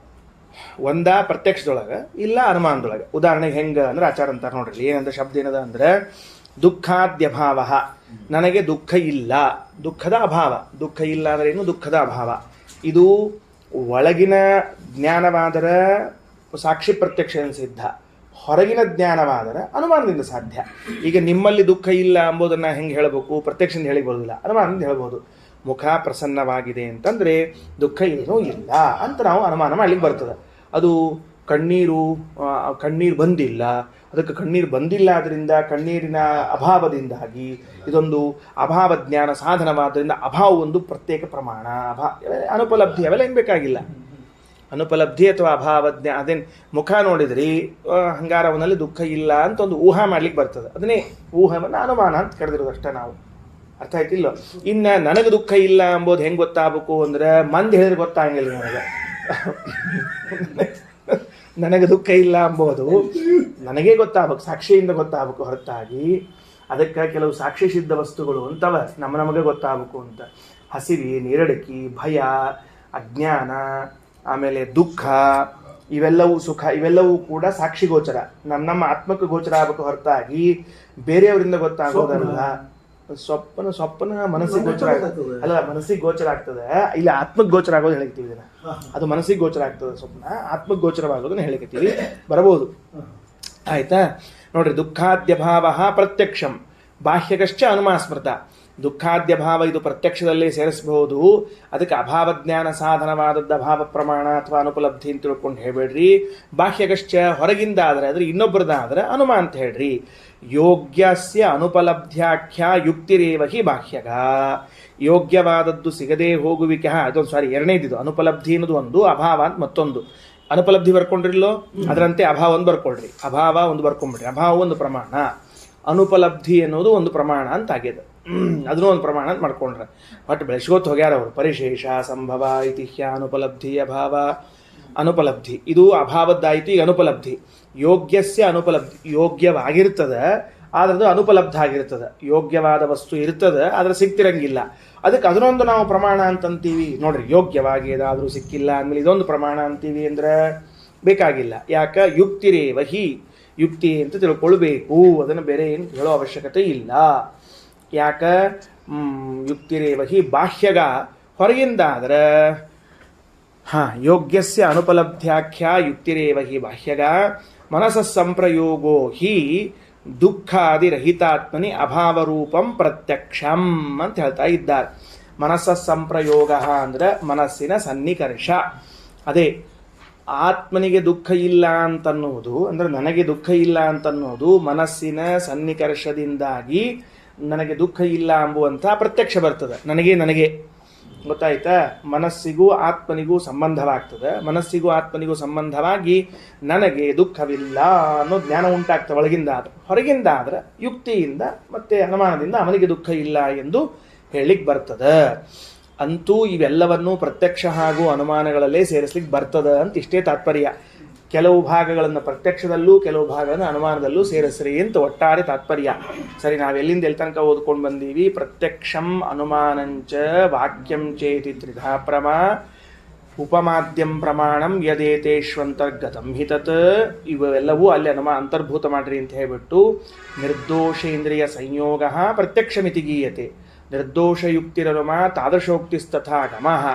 ಒಂದ ಪ್ರತ್ಯಕ್ಷದೊಳಗೆ ಇಲ್ಲ ಅನುಮಾನದೊಳಗೆ. ಉದಾಹರಣೆಗೆ ಹೆಂಗ ಅಂದ್ರೆ ಆಚಾರ ಅಂತಾರೆ ನೋಡ್ರಿ. ಏನಂದ್ರೆ ಶಬ್ದ ಏನದ ಅಂದ್ರೆ ದುಃಖಾದ್ಯಭಾವ. ನನಗೆ ದುಃಖ ಇಲ್ಲ, ದುಃಖದ ಅಭಾವ. ದುಃಖ ಇಲ್ಲ ಅಂದ್ರೆ ಏನು? ದುಃಖದ ಅಭಾವ. ಇದು ಒಳಗಿನ ಜ್ಞಾನವಾದರ ಸಾಕ್ಷಿ ಪ್ರತ್ಯಕ್ಷ ಸಿದ್ಧ, ಹೊರಗಿನ ಜ್ಞಾನವಾದರ ಅನುಮಾನದಿಂದ ಸಾಧ್ಯ. ಈಗ ನಿಮ್ಮಲ್ಲಿ ದುಃಖ ಇಲ್ಲ ಎಂಬುದನ್ನ ಹೆಂಗೆ ಹೇಳಬೇಕು? ಪ್ರತ್ಯಕ್ಷದಿಂದ ಹೇಳಿ ಬರೋದಿಲ್ಲ, ಅನುಮಾನದಿಂದ ಹೇಳ್ಬೋದು. ಮುಖ ಪ್ರಸನ್ನವಾಗಿದೆ ಅಂತಂದ್ರೆ ದುಃಖ ಏನೂ ಇಲ್ಲ ಅಂತ ನಾವು ಅನುಮಾನ ಮಾಡ್ಲಿಕ್ಕೆ ಬರ್ತದೆ. ಅದು ಕಣ್ಣೀರು ಬಂದಿಲ್ಲ, ಅದಕ್ಕೆ ಕಣ್ಣೀರು ಬಂದಿಲ್ಲ, ಅದರಿಂದ ಕಣ್ಣೀರಿನ ಅಭಾವದಿಂದಾಗಿ ಇದೊಂದು ಅಭಾವ ಜ್ಞಾನ ಸಾಧನವಾದ್ರಿಂದ ಅಭಾವ ಒಂದು ಪ್ರತ್ಯೇಕ ಪ್ರಮಾಣ. ಅನುಪಲಬ್ಧಿ ಅವೆಲ್ಲ ಏನು ಬೇಕಾಗಿಲ್ಲ. ಅನುಪಲಬ್ಧಿ ಅಥವಾ ಅಭಾವ ಜ್ಞಾನ. ಅದೇನು ಮುಖ ನೋಡಿದ್ರಿ, ಹಂಗಾರವನಲ್ಲಿ ದುಃಖ ಇಲ್ಲ ಅಂತ ಒಂದು ಊಹಾ ಮಾಡ್ಲಿಕ್ಕೆ ಬರ್ತದೆ. ಅದನ್ನೇ ಊಹವನ್ನು ಅನುಮಾನ ಅಂತ ಕರೆದಿರೋದು ಅಷ್ಟೇ. ನಾವು ಅರ್ಥ ಆಯ್ತಿಲ್ಲ. ಇನ್ನು ನನಗೆ ದುಃಖ ಇಲ್ಲ ಎಂಬುದು ಹೆಂಗೆ ಗೊತ್ತಾಗಬೇಕು ಅಂದ್ರೆ ಮಂದಿ ಹೇಳಿದ್ರೆ ಗೊತ್ತಾಗಂಗಿಲ್ಲ. ನನಗೆ ದುಃಖ ಇಲ್ಲ ಎಂಬುದು ನನಗೇ ಗೊತ್ತಾಗಬೇಕು, ಸಾಕ್ಷಿಯಿಂದ ಗೊತ್ತಾಗಬೇಕು. ಹೊರತಾಗಿ ಅದಕ್ಕೆ ಕೆಲವು ಸಾಕ್ಷಿ ಸಿದ್ಧ ವಸ್ತುಗಳು ಅಂತವ ನಮಗೆ ಗೊತ್ತಾಗಬೇಕು ಅಂತ. ಹಸಿವಿ, ನೀರಡಿಕೆ, ಭಯ, ಅಜ್ಞಾನ, ಆಮೇಲೆ ದುಃಖ, ಇವೆಲ್ಲವೂ ಸುಖ, ಇವೆಲ್ಲವೂ ಕೂಡ ಸಾಕ್ಷಿ ಗೋಚರ. ನಮ್ಮ ಆತ್ಮಕ್ಕೆ ಗೋಚರ ಆಗಬೇಕು. ಹೊರತಾಗಿ ಬೇರೆಯವರಿಂದ ಗೊತ್ತಾಗೋದಲ್ಲ. ಸ್ವಪ್ನ ಮನಸ್ಸಿಗೆ ಗೋಚರ ಅಲ್ಲ, ಮನಸ್ಸಿಗೆ ಗೋಚರ ಆಗ್ತದೆ. ಇಲ್ಲಿ ಆತ್ಮಕ್ಕೆ ಗೋಚರ ಆಗೋದು ಹೇಳಿರ್ತೀವಿ. ಇದನ್ನ ಅದು ಮನಸ್ಸಿಗೆ ಗೋಚರ ಆಗ್ತದೆ. ಸ್ವಪ್ನ ಆತ್ಮಕ್ಕೆ ಗೋಚರವಾಗೋದನ್ನ ಹೇಳಿಕತ್ತೀವಿ. ಬರಬಹುದು. ಆಯ್ತಾ ನೋಡ್ರಿ. ದುಃಖಾದ್ಯಭಾವ ಪ್ರತ್ಯಕ್ಷಂ ಬಾಹ್ಯಗಶ್ಚ ಅನುಮಾಸ್ಮೃತ. ದುಃಖಾದ್ಯಭಾವ ಇದು ಪ್ರತ್ಯಕ್ಷದಲ್ಲೇ ಸೇರಿಸಬಹುದು. ಅದಕ್ಕೆ ಅಭಾವ ಜ್ಞಾನ ಸಾಧನವಾದದ್ದು ಅಭಾವ ಪ್ರಮಾಣ ಅಥವಾ ಅನುಪಲಬ್ಧಿ ಅಂತ ತಿಳ್ಕೊಂಡು ಹೇಳ್ಬೇಡ್ರಿ. ಬಾಹ್ಯಗಶ್ಚ ಹೊರಗಿಂದ ಆದರೆ, ಅಂದ್ರೆ ಇನ್ನೊಬ್ಬರದಾದ್ರೆ ಅನುಮಾನ ಅಂತ ಹೇಳ್ರಿ. ಯೋಗ್ಯಸ್ಯ ಅನುಪಲಬ್ಧ್ಯಾಖ್ಯ ಯುಕ್ತಿರೇವ ಹಿ ಬಾಹ್ಯಗ. ಯೋಗ್ಯವಾದದ್ದು ಸಿಗದೆ ಹೋಗುವಿಕೆ. ಇದೊಂದು ಎರಡನೇದಿದು. ಅನುಪಲಬ್ಧಿ ಅನ್ನೋದು ಒಂದು, ಅಭಾವ ಅಂತ ಮತ್ತೊಂದು. ಅನುಪಲಬ್ಧಿ ಬರ್ಕೊಂಡ್ರಿಲ್ಲೋ ಅದರಂತೆ ಅಭಾವ ಒಂದು ಬರ್ಕೊಳ್ರಿ. ಅಭಾವ ಒಂದು ಬರ್ಕೊಂಡ್ಬಿಡ್ರಿ. ಅಭಾವ ಒಂದು ಪ್ರಮಾಣ, ಅನುಪಲಬ್ಧಿ ಅನ್ನೋದು ಒಂದು ಪ್ರಮಾಣ ಅಂತ ಆಗಿದೆ. ಅದನ್ನೂ ಒಂದು ಪ್ರಮಾಣ ಅಂತ ಮಾಡ್ಕೊಂಡ್ರೆ ಬಟ್ ಬೆಳೆಸ್ಕೋತ ಹೋಗ್ಯಾರ ಅವರು. ಪರಿಶೇಷ ಸಂಭವ ಇತಿಹ್ಯ ಅನುಪಲಬ್ಧಿ ಅಭಾವ. ಅನುಪಲಬ್ಧಿ ಇದು ಅಭಾವದ್ದಾಯಿತು. ಈಗ ಅನುಪಲಬ್ಧಿ ಯೋಗ್ಯಸ್ಯ ಅನುಪಲಬ್ಧಿ. ಯೋಗ್ಯವಾಗಿರ್ತದೆ ಆದ್ರದ್ದು ಅನುಪಲಬ್ಧ ಆಗಿರ್ತದೆ. ಯೋಗ್ಯವಾದ ವಸ್ತು ಇರ್ತದೆ ಆದ್ರೆ ಸಿಕ್ತಿರಂಗಿಲ್ಲ. ಅದಕ್ಕೆ ಅದನ್ನೊಂದು ನಾವು ಪ್ರಮಾಣ ಅಂತಂತೀವಿ ನೋಡ್ರಿ. ಯೋಗ್ಯವಾಗಿ ಏದಾದರೂ ಸಿಕ್ಕಿಲ್ಲ ಅಂದಮೇಲೆ ಇದೊಂದು ಪ್ರಮಾಣ ಅಂತೀವಿ ಅಂದ್ರೆ ಬೇಕಾಗಿಲ್ಲ. ಯಾಕೆ? ಯುಕ್ತಿರೇವ ಹಿ. ಯುಕ್ತಿ ಅಂತ ತಿಳ್ಕೊಳ್ಬೇಕು. ಅದನ್ನು ಬೇರೆ ಏನು ಹೇಳೋ ಅವಶ್ಯಕತೆ ಇಲ್ಲ. ಯಾಕ ಯುಕ್ತಿರೇವ ಹಿ ಬಾಹ್ಯಗ, ಹೊರಗಿಂದ ಆದ್ರೆ ಯೋಗ್ಯಸ್ಯ ಅನುಪಲಬ್ಧ್ಯಾಖ್ಯ ಯುಕ್ತಿರೇವ ಹಿ ಬಾಹ್ಯಗ ಮನಸ ಸಂಪ್ರಯೋಗೋ ಹಿ ದುಃಖಾದಿರಹಿತಾತ್ಮನಿ ಅಭಾವರೂಪಂ ಪ್ರತ್ಯಕ್ಷಂ ಅಂತ ಹೇಳ್ತಾ ಇದ್ದಾರೆ. ಮನಸ್ಸ ಸಂಪ್ರಯೋಗ ಅಂದ್ರೆ ಮನಸ್ಸಿನ ಸನ್ನಿಕರ್ಷ. ಅದೇ ಆತ್ಮನಿಗೆ ದುಃಖ ಇಲ್ಲ ಅಂತನ್ನುವುದು ಅಂದ್ರೆ ನನಗೆ ದುಃಖ ಇಲ್ಲ ಅಂತನ್ನುವುದು ಮನಸ್ಸಿನ ಸನ್ನಿಕರ್ಷದಿಂದಾಗಿ ನನಗೆ ದುಃಖ ಇಲ್ಲ ಎಂಬುವಂಥ ಪ್ರತ್ಯಕ್ಷ ಬರ್ತದೆ. ನನಗೆ ಗೊತ್ತಾಯ್ತಾ? ಮನಸ್ಸಿಗೂ ಆತ್ಮನಿಗೂ ಸಂಬಂಧವಾಗ್ತದೆ. ಮನಸ್ಸಿಗೂ ಆತ್ಮನಿಗೂ ಸಂಬಂಧವಾಗಿ ನನಗೆ ದುಃಖವಿಲ್ಲ ಅನ್ನೋ ಜ್ಞಾನ ಉಂಟಾಗ್ತದೆ ಒಳಗಿಂದ. ಆದ್ರೆ ಹೊರಗಿಂದ ಆದ್ರೆ ಯುಕ್ತಿಯಿಂದ ಮತ್ತೆ ಅನುಮಾನದಿಂದ ಅವನಿಗೆ ದುಃಖ ಇಲ್ಲ ಎಂದು ಹೇಳಿಕ್ ಬರ್ತದೆ. ಅಂತೂ ಇವೆಲ್ಲವನ್ನೂ ಪ್ರತ್ಯಕ್ಷ ಹಾಗೂ ಅನುಮಾನಗಳಲ್ಲೇ ಸೇರಿಸ್ಲಿಕ್ಕೆ ಬರ್ತದೆ ಅಂತ ಇಷ್ಟೇ ತಾತ್ಪರ್ಯ. ಕೆಲವು ಭಾಗಗಳನ್ನು ಪ್ರತ್ಯಕ್ಷದಲ್ಲೂ ಕೆಲವು ಭಾಗಗಳನ್ನು ಅನುಮಾನದಲ್ಲೂ ಸೇರಿಸ್ರಿ ಅಂತ ಒಟ್ಟಾರೆ ತಾತ್ಪರ್ಯ. ಸರಿ, ನಾವೆಲ್ಲಿಂದ ಎಲ್ಲಿ ತನಕ ಓದ್ಕೊಂಡು ಬಂದೀವಿ? ಪ್ರತ್ಯಕ್ಷಂ ಅನುಮಾನಂಚ ವಾಕ್ಯಂ ಚೇತಿ ತ್ರಿಧಾ ಪ್ರಮಾ ಉಪಮಾದ್ಯಂ ಪ್ರಮಾಣಂ ಯದೇತೇಶ್ವಂತರ್ಗತಂ ಹಿತತ್. ಇವೆಲ್ಲವೂ ಅಲ್ಲಿ ಅಂತರ್ಭೂತ ಮಾಡ್ರಿ ಅಂತ ಹೇಳ್ಬಿಟ್ಟು ನಿರ್ದೋಷೇಂದ್ರಿಯ ಸಂಯೋಗ ಪ್ರತ್ಯಕ್ಷಮಿತಿ ಗೀಯತೆ. ನಿರ್ದೋಷಯುಕ್ತಿರನುಮ ತಾದೃಶೋಕ್ತಿಸ್ತಥಾ ಗಮಃ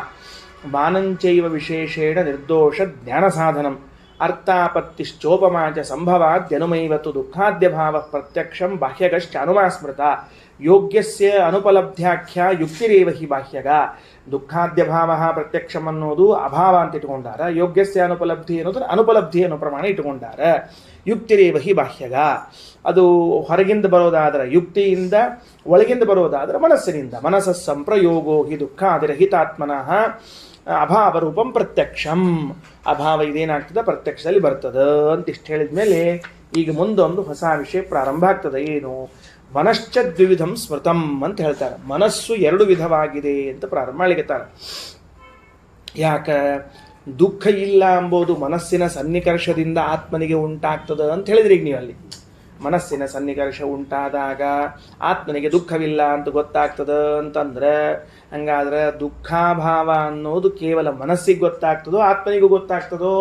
ಮಾನಂಚೈವ ವಿಶೇಷೇಣ ನಿರ್ದೋಷ ಜ್ಞಾನ ಸಾಧನಂ ಅರ್ಥಾಪತ್ತಿಶ್ಚೋಪಮಾಚ ಸಂಭವಾದ್ಯನುಮೈವತು ದುಃಖಾದ್ಯ ಭಾವ ಪ್ರತ್ಯಕ್ಷಂ ಬಾಹ್ಯಗಶ್ಚ ಅನುಮಾಸ್ಮೃತ ಯೋಗ್ಯಸ್ಯ ಅನುಪಲಬ್ಧ್ಯಾಖ್ಯ ಯುಕ್ತಿರೇವ ಹಿ ಬಾಹ್ಯಗ. ದುಃಖಾದ್ಯ ಭಾವ ಪ್ರತ್ಯಕ್ಷಂ ಅನ್ನೋದು ಅಭಾವ ಅಂತ ಇಟ್ಕೊಂಡಾರ. ಯೋಗ್ಯಸ್ಯ ಅನುಪಲಬ್ಧಿ ಅನ್ನೋದು ಅನುಪಲಬ್ಧಿ ಅನ್ನೋ ಪ್ರಮಾಣ ಇಟ್ಕೊಂಡಾರ. ಯುಕ್ತಿರೇವ ಹಿ ಬಾಹ್ಯಗ ಅದು ಹೊರಗಿಂದ ಬರೋದಾದ್ರೆ ಯುಕ್ತಿಯಿಂದ, ಒಳಗಿಂದ ಬರೋದಾದ್ರೆ ಮನಸ್ಸಿನಿಂದ. ಮನಸ್ಸ ಸಂಪ್ರಯೋಗೋ ಹಿ ದುಃಖಾದಿರಹಿತಾತ್ಮನಃ ಅಭಾವ ರೂಪಂ ಪ್ರತ್ಯಕ್ಷಂ. ಅಭಾವ ಇದೇನಾಗ್ತದೆ? ಪ್ರತ್ಯಕ್ಷದಲ್ಲಿ ಬರ್ತದೆ ಅಂತ ಇಷ್ಟು ಹೇಳಿದ ಮೇಲೆ ಈಗ ಮುಂದೊಂದು ಹೊಸ ವಿಷಯ ಪ್ರಾರಂಭ ಆಗ್ತದೆ. ಏನು? ಮನಶ್ಚ ದ್ವಿವಿಧಂ ಸ್ಮೃತಂ ಅಂತ ಹೇಳ್ತಾರೆ. ಮನಸ್ಸು ಎರಡು ವಿಧವಾಗಿದೆ ಅಂತ ಪ್ರಾರಂಭ ಮಾಡಿರ್ತಾರೆ. ಯಾಕ? ದುಃಖ ಇಲ್ಲ ಎಂಬುದು ಮನಸ್ಸಿನ ಸನ್ನಿಕರ್ಷದಿಂದ ಆತ್ಮನಿಗೆ ಉಂಟಾಗ್ತದೆ ಅಂತ ಹೇಳಿದ್ರಿ. ಈಗ ನೀವು ಅಲ್ಲಿ ಮನಸ್ಸಿನ ಸನ್ನಿಕರ್ಷ ಉಂಟಾದಾಗ ಆತ್ಮನಿಗೆ ದುಃಖವಿಲ್ಲ ಅಂತ ಗೊತ್ತಾಗ್ತದ ಅಂತಂದ್ರೆ, ಹಂಗಾದ್ರೆ ದುಃಖಾಭಾವ ಅನ್ನೋದು ಕೇವಲ ಮನಸ್ಸಿಗೆ ಗೊತ್ತಾಗ್ತದೋ ಆತ್ಮನಿಗೂ ಗೊತ್ತಾಗ್ತದೋ?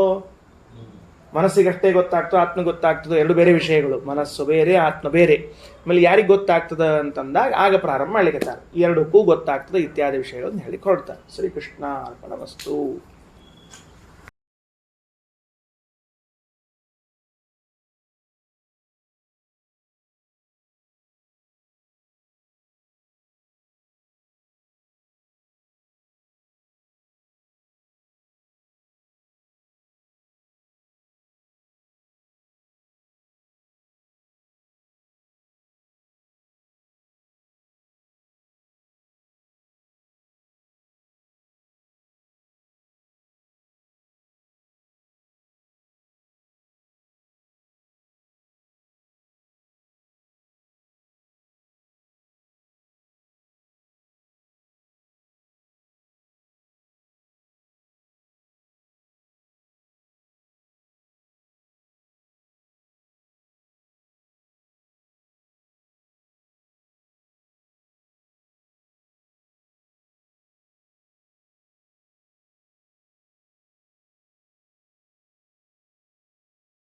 ಮನಸ್ಸಿಗಷ್ಟೇ ಗೊತ್ತಾಗ್ತದೋ ಆತ್ಮನಿಗೆ ಗೊತ್ತಾಗ್ತದೋ? ಎರಡು ಬೇರೆ ವಿಷಯಗಳು. ಮನಸ್ಸು ಬೇರೆ, ಆತ್ಮ ಬೇರೆ. ಆಮೇಲೆ ಯಾರಿಗೆ ಗೊತ್ತಾಗ್ತದ ಅಂತಂದಾಗ ಆಗ ಪ್ರಾರಂಭ ಮಾಡ್ಲಿಕ್ಕೆ ಎರಡಕ್ಕೂ ಗೊತ್ತಾಗ್ತದೆ ಇತ್ಯಾದಿ ವಿಷಯಗಳನ್ನು ಹೇಳಿ ಕೊಡ್ತಾರೆ. ಶ್ರೀಕೃಷ್ಣ ಅರ್ಪಣಮಸ್ತು.